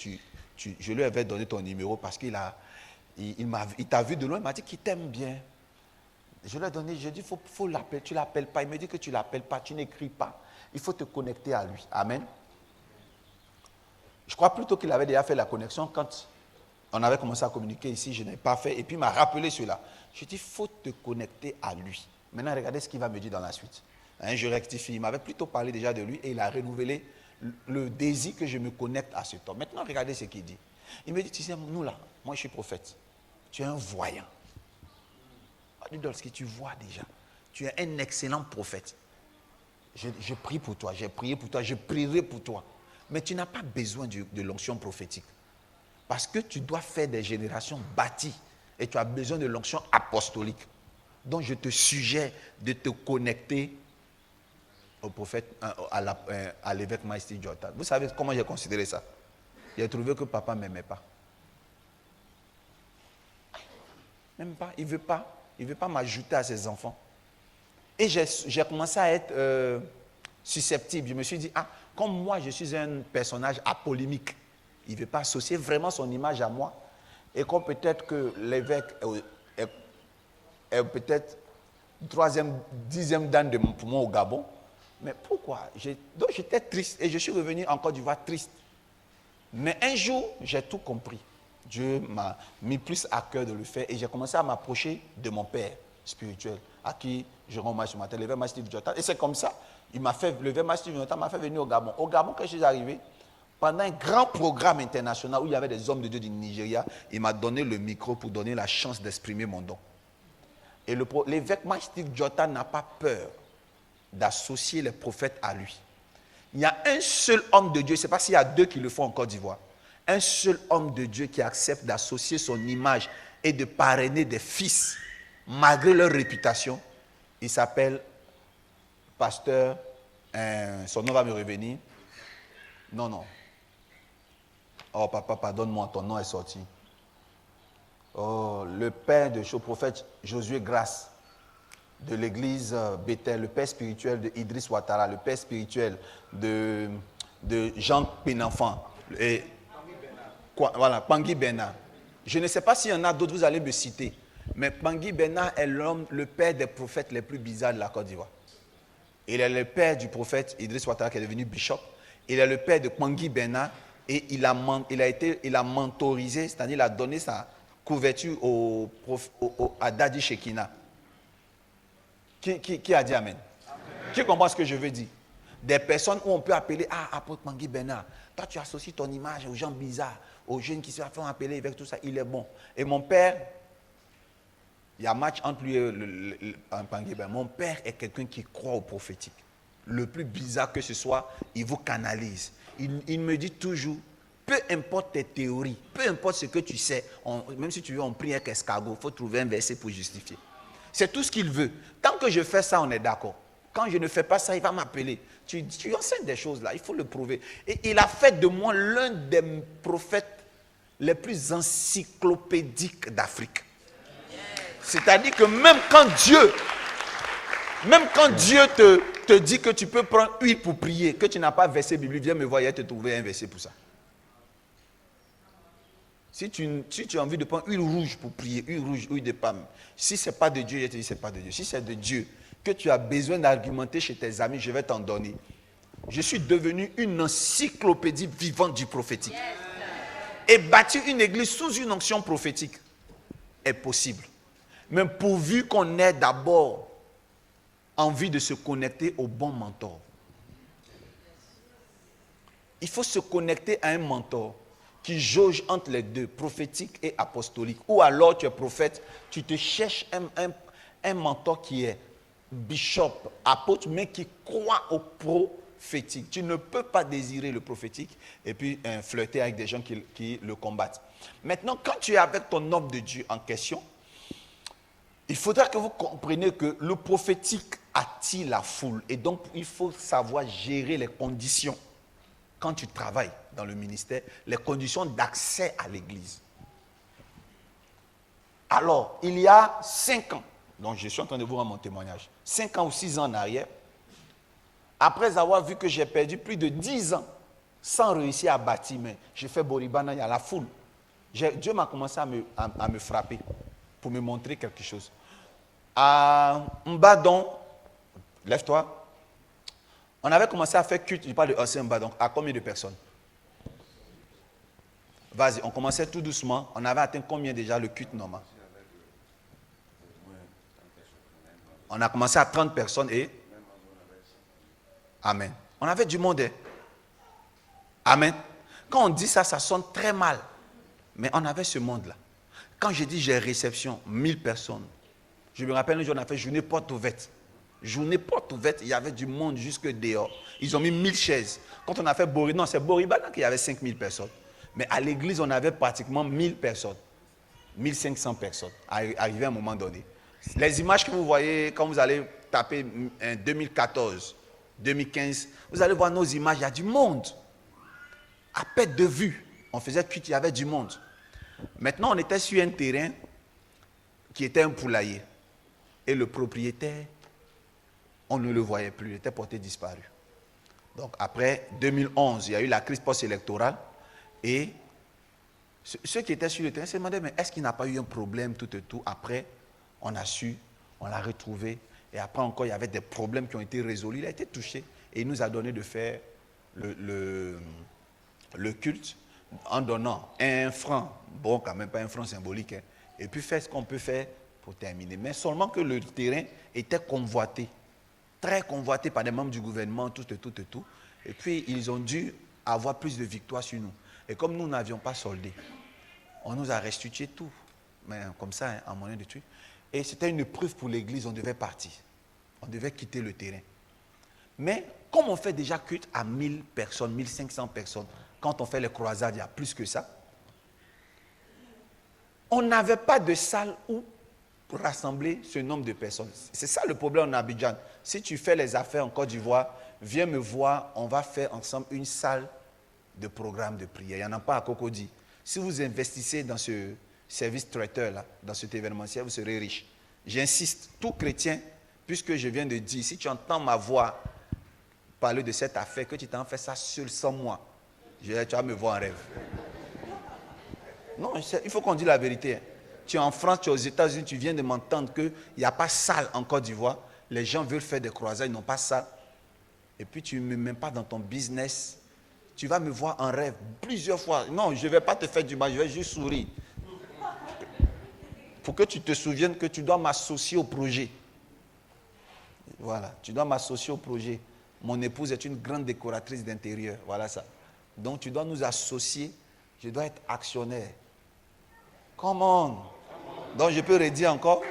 je lui avais donné ton numéro parce qu'il t'a vu de loin, il m'a dit qu'il t'aime bien. Je lui ai donné, je lui ai dit, faut l'appeler, tu ne l'appelles pas. Il me dit que tu ne l'appelles pas, tu n'écris pas. Il faut te connecter à lui. Amen. Je crois plutôt qu'il avait déjà fait la connexion quand on avait commencé à communiquer ici, je n'ai pas fait. Et puis il m'a rappelé cela. Je lui ai dit, il faut te connecter à lui. Maintenant, regardez ce qu'il va me dire dans la suite. Je rectifie. Il m'avait plutôt parlé déjà de lui et il a renouvelé le désir que je me connecte à cet homme. Maintenant, regardez ce qu'il dit. Il me dit, tu sais, nous là, moi je suis prophète. Tu es un voyant. Tu vois déjà. Tu es un excellent prophète. Je prie pour toi, j'ai prié pour toi, je prierai pour toi. Mais tu n'as pas besoin de l'onction prophétique. Parce que tu dois faire des générations bâties. Et tu as besoin de l'onction apostolique. Donc je te suggère de te connecter au prophète, à l'évêque Maïsti Jordan. Vous savez comment j'ai considéré ça? J'ai trouvé que papa ne m'aimait pas. Même pas, il ne veut pas m'ajouter à ses enfants. Et j'ai commencé à être susceptible. Je me suis dit, comme moi je suis un personnage apolémique, il ne veut pas associer vraiment son image à moi. Et comme peut-être que l'évêque est peut-être 3e, 10e dan pour moi au Gabon. Mais pourquoi? Donc j'étais triste et je suis revenu en Côte d'Ivoire triste. Mais un jour, j'ai tout compris. Dieu m'a mis plus à cœur de le faire et j'ai commencé à m'approcher de mon père spirituel, à qui je rends hommage ce matin, l'évêque Maïsti Jordan. Et c'est comme ça, l'évêque Maïsti Jordan m'a fait venir au Gabon. Au Gabon, quand je suis arrivé, pendant un grand programme international où il y avait des hommes de Dieu du Nigeria, il m'a donné le micro pour donner la chance d'exprimer mon don. Et l'évêque Maïsti Jordan n'a pas peur d'associer les prophètes à lui. Il y a un seul homme de Dieu, je ne sais pas s'il y a 2 qui le font en Côte d'Ivoire, un seul homme de Dieu qui accepte d'associer son image et de parrainer des fils, malgré leur réputation. Il s'appelle pasteur, son nom va me revenir. Non. Oh papa, pardonne-moi, ton nom est sorti. Oh, le père de prophète Josué Grasse, de l'église Bethel, le père spirituel de Idriss Ouattara, le père spirituel de Jean Pénenfant, et voilà, Pangui Bernard. Je ne sais pas s'il y en a d'autres, vous allez me citer, mais Pangui Bernard est le père des prophètes les plus bizarres de la Côte d'Ivoire. Il est le père du prophète Idriss Ouattara qui est devenu bishop. Il est le père de Pangui Bernard et il a mentorisé, c'est-à-dire il a donné sa couverture à Dadi Shekina. Qui a dit Amen? Qui comprend ce que je veux dire? Des personnes où on peut appeler, apôtre Pangui Bernard, toi tu associes ton image aux gens bizarres, aux jeunes qui se font appeler avec tout ça, il est bon. Et mon père, il y a un match entre lui et Pangui Bernard. Mon père est quelqu'un qui croit au prophétique. Le plus bizarre que ce soit, il vous canalise. Il me dit toujours, peu importe tes théories, peu importe ce que tu sais, même si tu veux, on prie avec escargot, il faut trouver un verset pour justifier. C'est tout ce qu'il veut. Tant que je fais ça, on est d'accord. Quand je ne fais pas ça, il va m'appeler. Tu enseignes des choses là, il faut le prouver. Et il a fait de moi l'un des prophètes les plus encyclopédiques d'Afrique. C'est-à-dire que même quand Dieu te dit que tu peux prendre huile pour prier, que tu n'as pas verset biblique, viens me voir, il va te trouver un verset pour ça. Si tu as envie de prendre huile rouge pour prier, huile rouge, huile de palme, si ce n'est pas de Dieu, je te dis ce n'est pas de Dieu. Si c'est de Dieu, que tu as besoin d'argumenter chez tes amis, je vais t'en donner. Je suis devenu une encyclopédie vivante du prophétique. Et bâtir une église sous une onction prophétique est possible. Mais pourvu qu'on ait d'abord envie de se connecter au bon mentor. Il faut se connecter à un mentor qui jauge entre les deux, prophétique et apostolique. Ou alors tu es prophète, tu te cherches un mentor qui est bishop, apôtre, mais qui croit au prophétique. Tu ne peux pas désirer le prophétique et puis flirter avec des gens qui le combattent. Maintenant, quand tu es avec ton homme de Dieu en question, il faudra que vous compreniez que le prophétique attire la foule. Et donc, il faut savoir gérer les conditions. Quand tu travailles dans le ministère, les conditions d'accès à l'église. Alors, il y a 5 ans, donc je suis en train de vous rendre mon témoignage, 5 ans ou 6 ans en arrière, après avoir vu que j'ai perdu plus de 10 ans sans réussir à bâtir, mais je fais Boribana, il y a la foule. Dieu m'a commencé à me frapper pour me montrer quelque chose. À Mbadon, lève-toi. On avait commencé à faire culte, je parle de Ancien Mbadon, à combien de personnes? Vas-y, on commençait tout doucement. On avait atteint combien déjà le culte normal? On a commencé à 30 personnes et... Amen. On avait du monde. Amen. Quand on dit ça, ça sonne très mal. Mais on avait ce monde-là. Quand je dis j'ai réception, 1000 personnes. Je me rappelle un jour, on a fait journée porte ouverte. Journée porte ouverte, il y avait du monde jusque dehors. Ils ont mis 1000 chaises. Quand on a fait Boribana, non, c'est Boribana qu'il y avait 5000 personnes. Mais à l'église, on avait pratiquement 1000 personnes. 1500 personnes, arrivé à un moment donné. Les images que vous voyez, quand vous allez taper 2014, 2015, vous allez voir nos images, il y a du monde. À perte de vue, on faisait culte, il y avait du monde. Maintenant, on était sur un terrain qui était un poulailler. Et le propriétaire, on ne le voyait plus, il était porté disparu. Donc après 2011, il y a eu la crise post-électorale. Et ceux qui étaient sur le terrain se demandaient, mais est-ce qu'il n'a pas eu un problème tout et tout? Après, on a su, on l'a retrouvé. Et après encore, il y avait des problèmes qui ont été résolus. Il a été touché et il nous a donné de faire le culte en donnant 1 franc. Bon, quand même pas 1 franc symbolique. Hein, et puis faire ce qu'on peut faire pour terminer. Mais seulement que le terrain était convoité. Très convoité par des membres du gouvernement, tout et tout et tout. Et puis, ils ont dû avoir plus de victoires sur nous. Et comme nous n'avions pas soldé, on nous a restitué tout. Mais comme ça, hein, en moyen de tuer. Et c'était une épreuve pour l'église, on devait partir. On devait quitter le terrain. Mais comme on fait déjà culte à 1000 personnes, 1500 personnes, quand on fait les croisades, il y a plus que ça. On n'avait pas de salle où pour rassembler ce nombre de personnes. C'est ça le problème en Abidjan. Si tu fais les affaires en Côte d'Ivoire, viens me voir, on va faire ensemble une salle de programme de prière. Il n'y en a pas à Cocody. Si vous investissez dans ce service traiteur, dans cet événementiel, vous serez riche. J'insiste, tout chrétien, puisque je viens de dire, si tu entends ma voix parler de cette affaire, que tu t'en fais ça seul sans moi, tu vas me voir en rêve. Non, il faut qu'on dise la vérité. Hein. Tu es en France, tu es aux États-Unis, tu viens de m'entendre qu'il n'y a pas salle en Côte d'Ivoire. Les gens veulent faire des croisades, ils n'ont pas salle. Et puis tu ne me mets pas dans ton business. Tu vas me voir en rêve plusieurs fois. Non, je ne vais pas te faire du mal, je vais juste sourire. Pour que tu te souviennes que tu dois m'associer au projet. Voilà, tu dois m'associer au projet. Mon épouse est une grande décoratrice d'intérieur. Voilà ça. Donc tu dois nous associer. Je dois être actionnaire. Come on. Donc je peux redire encore.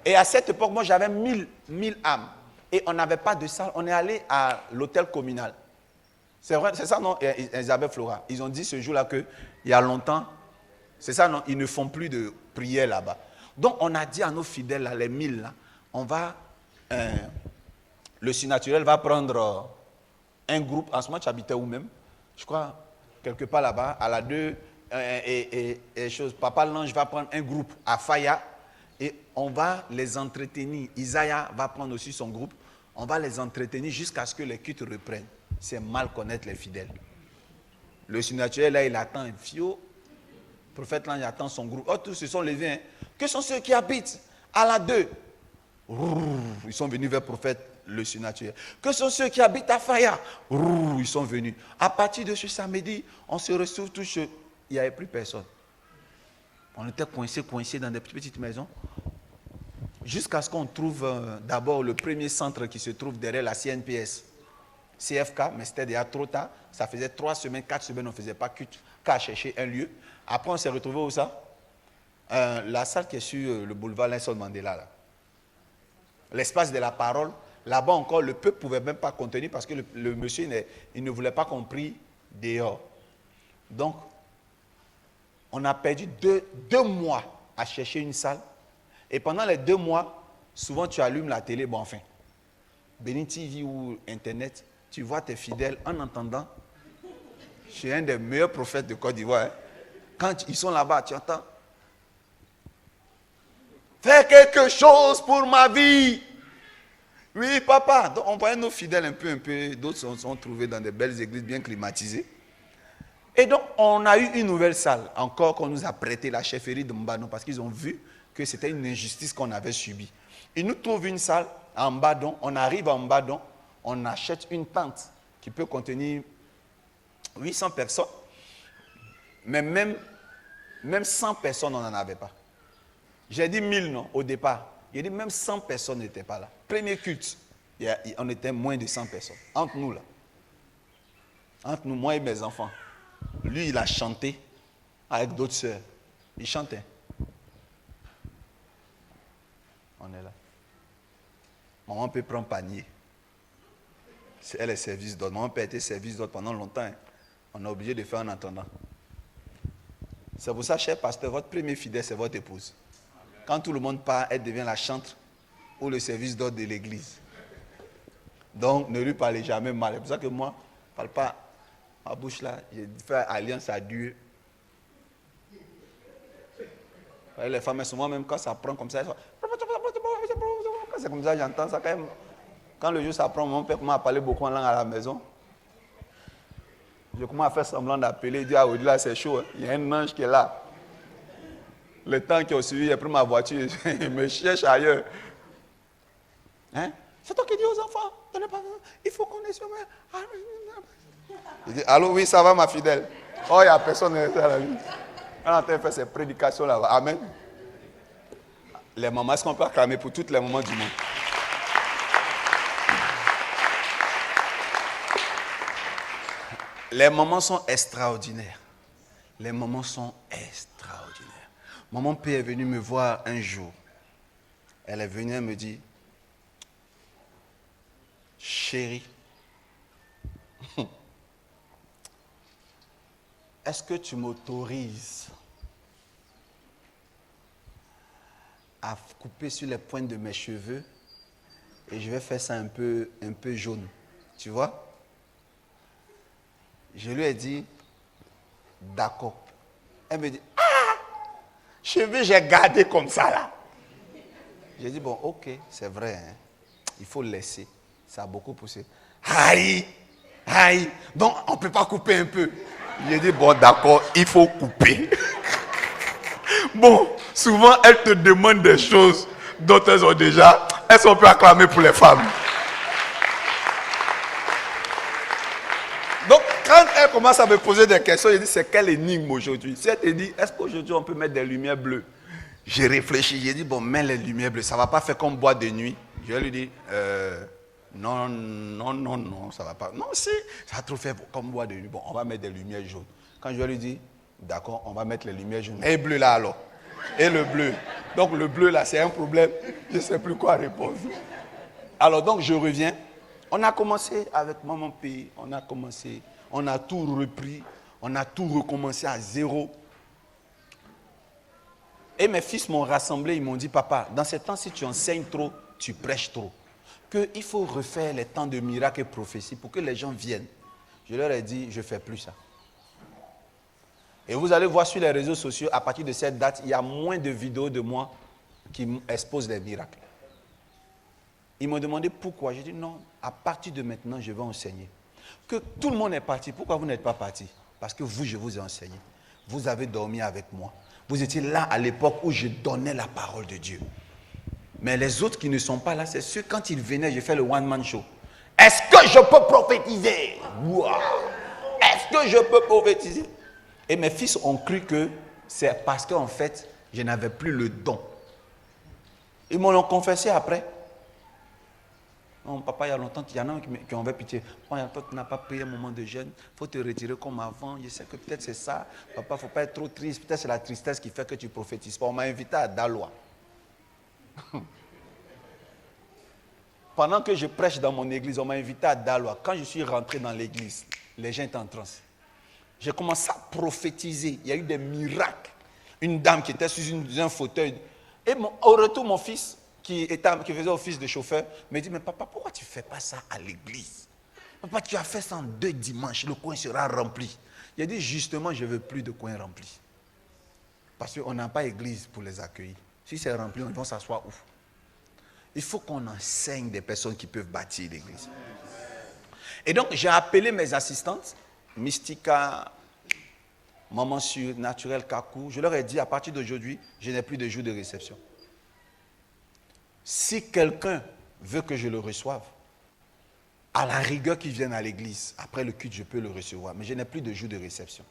Et à cette époque, moi j'avais 1000 âmes. Et on n'avait pas de salle. On est allé à l'hôtel communal. C'est vrai, c'est ça non, Isabelle Flora. Ils ont dit ce jour-là qu'il y a longtemps, c'est ça non, ils ne font plus de prière là-bas. Donc on a dit à nos fidèles, là, les 1000 là, on va, le surnaturel va prendre un groupe. En ce moment, tu habitais où même? Je crois, quelque part là-bas, à la 2, Papa l'ange va prendre un groupe à Faya et on va les entretenir. Isaiah va prendre aussi son groupe. On va les entretenir jusqu'à ce que les cultes reprennent. C'est mal connaître les fidèles. Le surnaturel, là, il attend un fio. Le prophète, là, il attend son groupe. Oh, tous se sont levés. Hein. Que sont ceux qui habitent à la 2? Ils sont venus vers le prophète, le surnaturel. Que sont ceux qui habitent à Faya? Ils sont venus. À partir de ce samedi, on se retrouve tous. Il n'y avait plus personne. On était coincés dans des petites maisons. Jusqu'à ce qu'on trouve d'abord le premier centre qui se trouve derrière la CNPS. CFK, mais c'était déjà trop tard. Ça faisait 3 semaines, 4 semaines, on ne faisait pas qu'à chercher un lieu. Après, on s'est retrouvé où ça? La salle qui est sur le boulevard Nelson Mandela. Là. L'espace de la parole. Là-bas encore, le peuple ne pouvait même pas contenir parce que le monsieur il ne voulait pas qu'on prie dehors. Donc, on a perdu deux mois à chercher une salle. Et pendant les 2 mois, souvent tu allumes la télé, bon enfin, Bénin TV ou Internet, tu vois tes fidèles en entendant. Je suis un des meilleurs prophètes de Côte d'Ivoire. Hein. Quand ils sont là-bas, tu entends. Fais quelque chose pour ma vie. Oui, papa. Donc, on voyait nos fidèles un peu. D'autres sont trouvés dans des belles églises bien climatisées. Et donc, on a eu une nouvelle salle, encore qu'on nous a prêté, la chefferie de Mbadon, parce qu'ils ont vu que c'était une injustice qu'on avait subie. Ils nous trouvent une salle à Mbadon. On arrive à Mbadon, on achète une tente qui peut contenir 800 personnes. Mais même 100 personnes, on n'en avait pas. J'ai dit 1000, non, au départ. J'ai dit même 100 personnes n'étaient pas là. Premier culte, on était moins de 100 personnes. Entre nous, là. Entre nous, moi et mes enfants. Lui, il a chanté avec d'autres sœurs. Il chantait. On est là. Maman peut prendre panier. Elle est service d'ordre. Maman peut être service d'ordre pendant longtemps. Hein. On est obligé de faire en attendant. C'est pour ça, cher pasteur, votre premier fidèle, c'est votre épouse. Quand tout le monde part, elle devient la chantre ou le service d'ordre de l'église. Donc, ne lui parlez jamais mal. C'est pour ça que moi, je ne parle pas ma bouche là. J'ai fait alliance à Dieu. Les femmes, souvent, même quand ça prend comme ça, elles sont... C'est comme ça, j'entends ça quand même. Quand le jour ça prend, mon père commence à parler beaucoup en langue à la maison. Je commence à faire semblant d'appeler, dire, ah oui, là c'est chaud, hein. Il y a un ange qui est là. Le temps qui a suivi, j'ai pris ma voiture, il me cherche ailleurs. Hein? C'est toi qui dis aux enfants, il faut qu'on ait sur moi. Il dit, allô, oui, ça va ma fidèle. Oh, il n'y a personne à la vie. On est en train de faire ces prédications là-bas. Amen. Les mamans, est-ce qu'on peut acclamer pour toutes les mamans du monde? Les mamans sont extraordinaires. Les mamans sont extraordinaires. Maman P est venue me voir un jour. Elle est venue, elle me dit, chérie, est-ce que tu m'autorises à couper sur les pointes de mes cheveux et je vais faire ça un peu jaune, tu vois? Je lui ai dit, d'accord. Elle me dit, ah, cheveux j'ai gardé comme ça là. J'ai dit, bon, ok, c'est vrai, hein. Il faut le laisser. Ça a beaucoup poussé. Aïe, aïe, donc on ne peut pas couper un peu. J'ai dit, bon, d'accord, il faut couper. Bon, souvent, elles te demandent des choses dont elles ont déjà. Elles sont peu acclamées pour les femmes. Donc, quand elle commence à me poser des questions, je dis, c'est quelle énigme aujourd'hui? Si elle te dit, est-ce qu'aujourd'hui on peut mettre des lumières bleues? J'ai réfléchi, j'ai dit, bon, mets les lumières bleues, ça ne va pas faire comme boîte de nuit. Je lui dis, non, ça ne va pas. Non, si, ça va trop faire comme boîte de nuit. Bon, on va mettre des lumières jaunes. Quand je lui dis, d'accord, on va mettre les lumières jaunes. Et bleu là alors. Et le bleu. Donc le bleu là, c'est un problème. Je ne sais plus quoi répondre. Alors donc je reviens. On a commencé avec Maman P. On a tout repris. On a tout recommencé à zéro. Et mes fils m'ont rassemblé. Ils m'ont dit, papa, dans ces temps, si tu enseignes trop, tu prêches trop. Qu'il faut refaire les temps de miracles et prophéties pour que les gens viennent. Je leur ai dit, je ne fais plus ça. Et vous allez voir sur les réseaux sociaux, à partir de cette date, il y a moins de vidéos de moi qui exposent les miracles. Ils m'ont demandé pourquoi. J'ai dit non, à partir de maintenant, je vais enseigner. Que tout le monde est parti. Pourquoi vous n'êtes pas parti? Parce que vous, je vous ai enseigné. Vous avez dormi avec moi. Vous étiez là à l'époque où je donnais la parole de Dieu. Mais les autres qui ne sont pas là, c'est ceux, quand ils venaient, j'ai fait le one-man show. Est-ce que je peux prophétiser? Wow. Est-ce que je peux prophétiser? Et mes fils ont cru que c'est parce qu'en fait, je n'avais plus le don. Ils me l'ont confessé après. Non, papa, il y a longtemps, il y en a qui ont fait pitié. Toi, tu n'as pas payé un moment de jeûne. Il faut te retirer comme avant. Je sais que peut-être c'est ça. Papa, il ne faut pas être trop triste. Peut-être c'est la tristesse qui fait que tu ne prophétises pas. On m'a invité à Daloa. Pendant que je prêche dans mon église, on m'a invité à Daloa. Quand je suis rentré dans l'église, les gens étaient en transe. J'ai commencé à prophétiser. Il y a eu des miracles. Une dame qui était sur un fauteuil. Et au retour, mon fils, qui faisait office de chauffeur, me dit, mais papa, pourquoi tu ne fais pas ça à l'église? Papa, tu as fait ça en 2 dimanches, le coin sera rempli. Il a dit, justement, je ne veux plus de coins remplis. Parce qu'on n'a pas église pour les accueillir. Si c'est rempli, ils vont s'asseoir où? Il faut qu'on enseigne des personnes qui peuvent bâtir l'église. Et donc, j'ai appelé mes assistantes, Mystica, Maman Surnaturelle, Kakou. Je leur ai dit, à partir d'aujourd'hui, je n'ai plus de jour de réception. Si quelqu'un veut que je le reçoive, à la rigueur qu'il vienne à l'église, après le culte, je peux le recevoir. Mais je n'ai plus de jour de réception.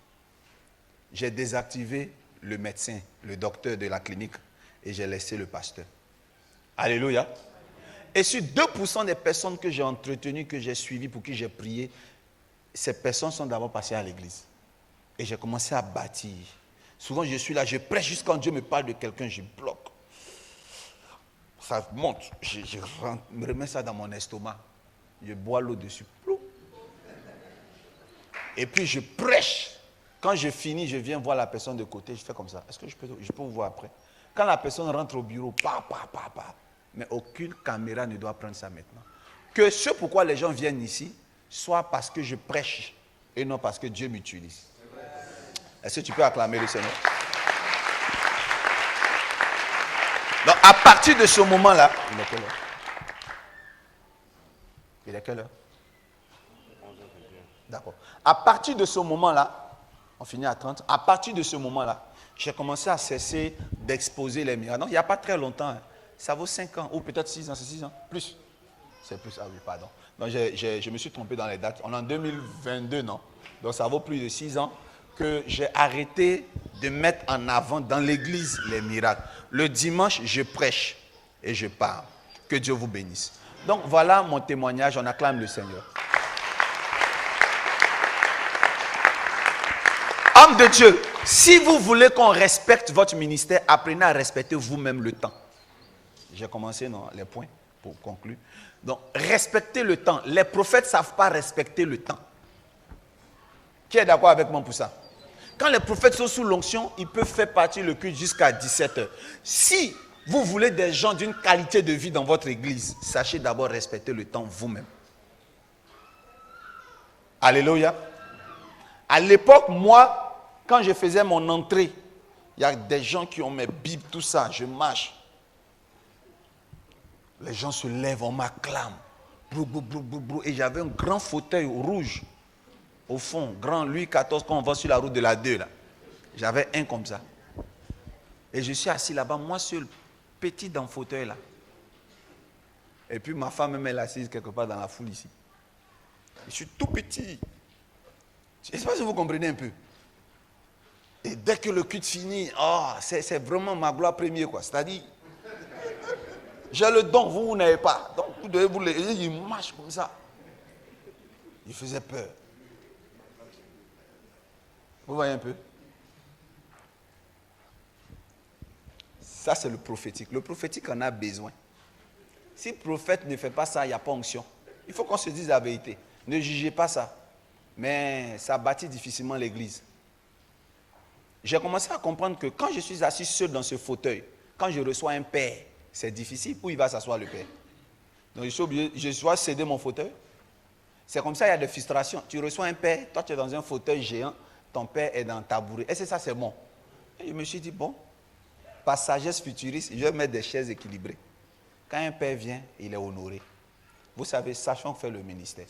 J'ai désactivé le médecin, le docteur de la clinique, et j'ai laissé le pasteur. Alléluia. Et sur 2% des personnes que j'ai entretenues, que j'ai suivies, pour qui j'ai prié, ces personnes sont d'abord passées à l'église. Et j'ai commencé à bâtir. Souvent, je suis là, je prêche juste quand Dieu me parle de quelqu'un, je bloque. Ça monte, je me remets ça dans mon estomac. Je bois l'eau dessus. Et puis, je prêche. Quand je finis, je viens voir la personne de côté, je fais comme ça. Est-ce que je peux vous voir après? Quand la personne rentre au bureau, mais aucune caméra ne doit prendre ça maintenant. Que ce pourquoi les gens viennent ici, soit parce que je prêche et non parce que Dieu m'utilise. Est-ce que tu peux acclamer le Seigneur? Donc, à partir de ce moment-là, il est quelle heure? Il est quelle heure? D'accord. À partir de ce moment-là, on finit à 30, à partir de ce moment-là, j'ai commencé à cesser d'exposer les miracles. Non, il n'y a pas très longtemps, hein. Ça vaut 5 ans, ou peut-être 6 ans, c'est 6 ans, plus. C'est plus, ah oui, pardon. Donc, je me suis trompé dans les dates. On est en 2022, non? Donc, ça vaut plus de 6 ans que j'ai arrêté de mettre en avant dans l'église les miracles. Le dimanche, je prêche et je parle. Que Dieu vous bénisse. Donc, voilà mon témoignage. On acclame le Seigneur. Homme de Dieu, si vous voulez qu'on respecte votre ministère, apprenez à respecter vous-même le temps. J'ai commencé dans les points pour conclure. Donc, respectez le temps. Les prophètes ne savent pas respecter le temps. Qui est d'accord avec moi pour ça? Quand les prophètes sont sous l'onction, ils peuvent faire partir le culte jusqu'à 17h. Si vous voulez des gens d'une qualité de vie dans votre église, sachez d'abord respecter le temps vous-même. Alléluia. À l'époque, moi, quand je faisais mon entrée, il y a des gens qui ont mes bibles, tout ça, je marche. Les gens se lèvent, on m'acclame. Et j'avais un grand fauteuil rouge. Au fond, grand Louis XIV, quand on va sur la route de la 2, là. J'avais un comme ça. Et je suis assis là-bas, moi seul, petit dans le fauteuil là. Et puis ma femme même, elle est assise quelque part dans la foule ici. Je suis tout petit. Je ne sais pas si vous comprenez un peu. Et dès que le culte finit, c'est vraiment ma gloire première, quoi. C'est-à-dire, j'ai le don, vous n'avez pas. Donc vous devez vous le... Il marche comme ça. Il faisait peur. Vous voyez un peu? Ça, c'est le prophétique. Le prophétique en a besoin. Si le prophète ne fait pas ça, il n'y a pas onction. Il faut qu'on se dise la vérité. Ne jugez pas ça. Mais ça bâtit difficilement l'église. J'ai commencé à comprendre que quand je suis assis seul dans ce fauteuil, quand je reçois un père, c'est difficile. Où il va s'asseoir le père? Donc je suis obligé, je dois céder mon fauteuil. C'est comme ça, il y a des frustrations. Tu reçois un père, toi tu es dans un fauteuil géant, ton père est dans un tabouret. Et c'est ça, c'est bon. Et je me suis dit, bon, par sagesse futuriste, je vais mettre des chaises équilibrées. Quand un père vient, il est honoré. Vous savez, sachant faire le ministère.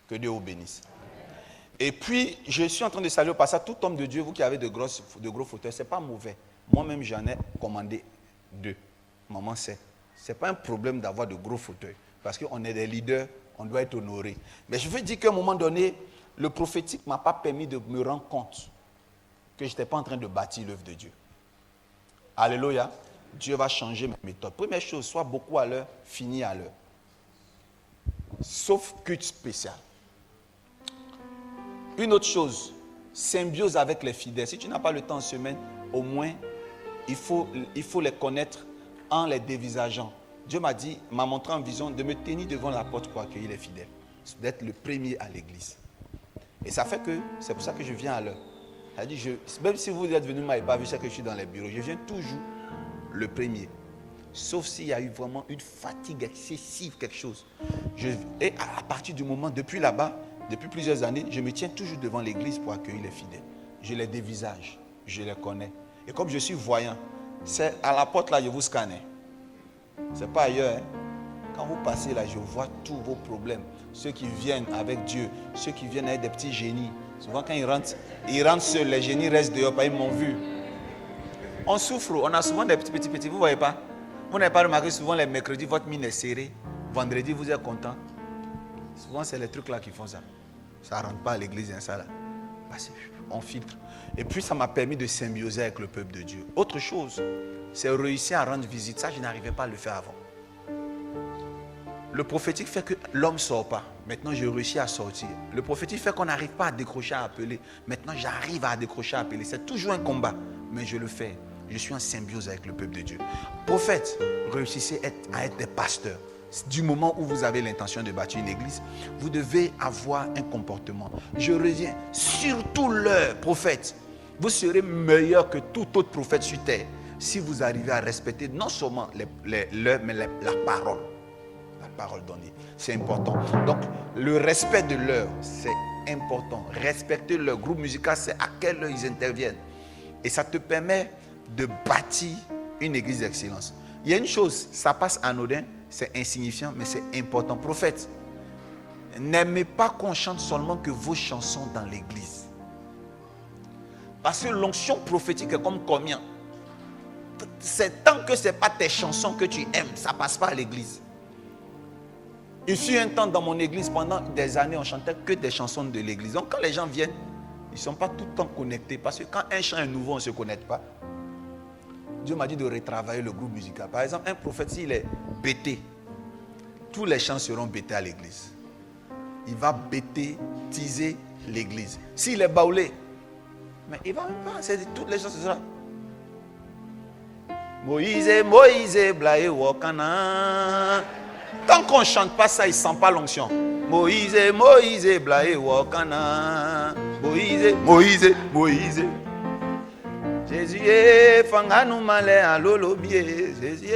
Que Dieu vous bénisse. Et puis, je suis en train de saluer au passage tout homme de Dieu, vous qui avez de gros fauteuils, ce n'est pas mauvais. Moi-même, j'en ai commandé 2. Maman sait. Ce n'est pas un problème d'avoir de gros fauteuils. Parce qu'on est des leaders, on doit être honoré. Mais je veux dire qu'à un moment donné, le prophétique ne m'a pas permis de me rendre compte que je n'étais pas en train de bâtir l'œuvre de Dieu. Alléluia. Dieu va changer mes méthodes. Première chose, sois beaucoup à l'heure, finis à l'heure. Sauf culte spécial. Une autre chose, symbiose avec les fidèles. Si tu n'as pas le temps en semaine, au moins, il faut les connaître en les dévisageant. Dieu m'a montré en vision de me tenir devant la porte pour accueillir les fidèles. D'être le premier à l'église. Et ça fait que, c'est pour ça que je viens à l'heure. Même si vous êtes venu ne m'avez pas vu, c'est que je suis dans les bureaux. Je viens toujours le premier. Sauf s'il y a eu vraiment une fatigue excessive, quelque chose. Et à partir du moment, depuis là-bas, depuis plusieurs années, je me tiens toujours devant l'église pour accueillir les fidèles. Je les dévisage, je les connais. Et comme je suis voyant, c'est à la porte là, je vous scanne. Ce n'est pas ailleurs. Hein. Quand vous passez là, je vois tous vos problèmes. Ceux qui viennent avec Dieu, ceux qui viennent avec des petits génies. Souvent quand ils rentrent seuls, les génies restent dehors, ils m'ont vu. On souffre, on a souvent des petits, vous ne voyez pas? Vous n'avez pas remarqué, souvent les mercredis, votre mine est serrée. Vendredi, vous êtes content. Souvent, c'est les trucs là qui font ça. Ça ne rentre pas à l'église, hein, ça là. On filtre. Et puis, ça m'a permis de symbioser avec le peuple de Dieu. Autre chose, c'est réussir à rendre visite. Ça, je n'arrivais pas à le faire avant. Le prophétique fait que l'homme ne sort pas. Maintenant, j'ai réussi à sortir. Le prophétique fait qu'on n'arrive pas à décrocher à appeler. Maintenant, j'arrive à décrocher à appeler. C'est toujours un combat, mais je le fais. Je suis en symbiose avec le peuple de Dieu. Prophète, réussissez à être des pasteurs. Du moment où vous avez l'intention de bâtir une église, vous devez avoir un comportement. Je reviens, surtout l'heure, prophète. Vous serez meilleur que tout autre prophète sur terre si vous arrivez à respecter non seulement l'heure, mais la parole. La parole donnée. C'est important. Donc, le respect de l'heure, c'est important. Respecter leur groupe musical, c'est à quelle heure ils interviennent. Et ça te permet de bâtir une église d'excellence. Il y a une chose, ça passe anodin, c'est insignifiant, mais c'est important. Prophète, n'aimez pas qu'on chante seulement que vos chansons dans l'église. Parce que l'onction prophétique est comme combien? C'est tant que ce n'est pas tes chansons que tu aimes, ça ne passe pas à l'église. Il fut un temps dans mon église, pendant des années, on chantait que des chansons de l'église. Donc quand les gens viennent, ils ne sont pas tout le temps connectés. Parce que quand un chant est nouveau, on ne se connecte pas. Dieu m'a dit de retravailler le groupe musical. Par exemple, un prophète, s'il est bêté, tous les chants seront bêtés à l'église. Il va bêtiser l'église. S'il est baoulé, mais il ne va même pas, toutes les chants ce sera. Moïse, Blaé, Wakana. Tant qu'on ne chante pas ça, il ne sent pas l'onction. Moïse, Blaé, Wakana. Moïse. Jésus, Fanganou Malé à Lolobie. Jésus,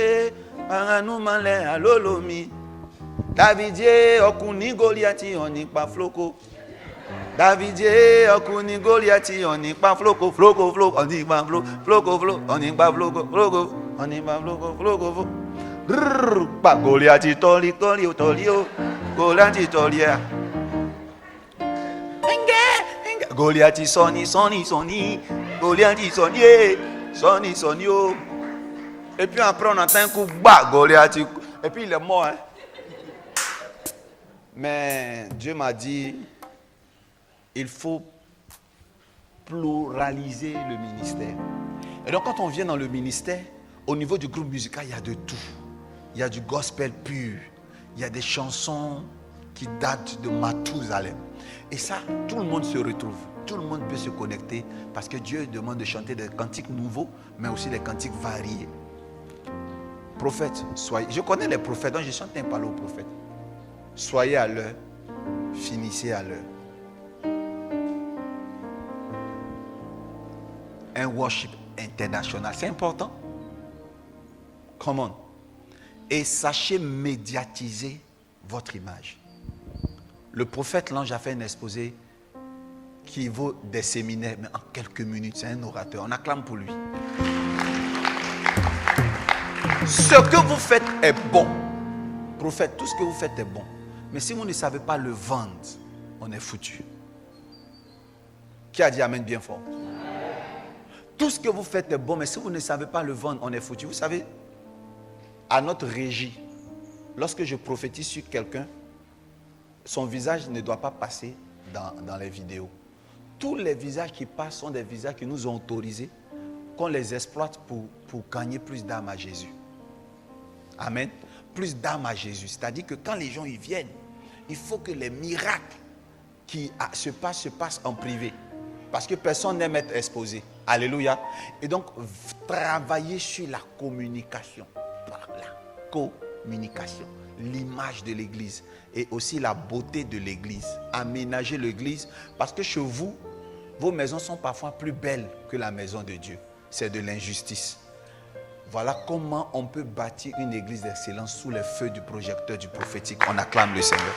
Fanganou Malé à Lolomi. Davidie, Okuni Goliati, on n'y pas floco. Davidie, Okuni Goliati, on n'y pas floco. Floco, on n'y pas floco, on n'y pas floco, on n'y pas floco. Pas Goliati, Tolio, Goliati, Tolia. Goliati, Sony. Goliati, Sony. Et puis après, on entend un coup, Goliati. Et puis il est mort. Hein? Mais Dieu m'a dit, il faut pluraliser le ministère. Et donc, quand on vient dans le ministère, au niveau du groupe musical, il y a de tout. Il y a du gospel pur. Il y a des chansons qui datent de Mathusalem. Et ça, tout le monde se retrouve. Tout le monde peut se connecter parce que Dieu demande de chanter des cantiques nouveaux, mais aussi des cantiques variés. Prophète, soyez. Je connais les prophètes, donc je chante un parler aux prophètes. Soyez à l'heure, finissez à l'heure. Un worship international, c'est important. Come on. Et sachez médiatiser votre image. Le prophète, l'ange, a fait un exposé qui vaut des séminaires, mais en quelques minutes, c'est un orateur. On acclame pour lui. Ce que vous faites est bon. Prophète, tout ce que vous faites est bon. Mais si vous ne savez pas le vendre, on est foutu. Qui a dit amen bien fort? Tout ce que vous faites est bon, mais si vous ne savez pas le vendre, on est foutu. Vous savez, à notre régie, lorsque je prophétise sur quelqu'un, son visage ne doit pas passer dans les vidéos. Tous les visages qui passent sont des visages qui nous ont autorisés, qu'on les exploite pour gagner plus d'âmes à Jésus. Amen. Plus d'âmes à Jésus. C'est-à-dire que quand les gens y viennent, il faut que les miracles qui se passent en privé. Parce que personne n'aime être exposé. Alléluia. Et donc, travailler sur la communication. Par la communication. L'image de l'église. Et aussi la beauté de l'église. Aménager l'église. Parce que chez vous, vos maisons sont parfois plus belles que la maison de Dieu. C'est de l'injustice. Voilà comment on peut bâtir une église d'excellence sous les feux du projecteur du prophétique. On acclame le Seigneur.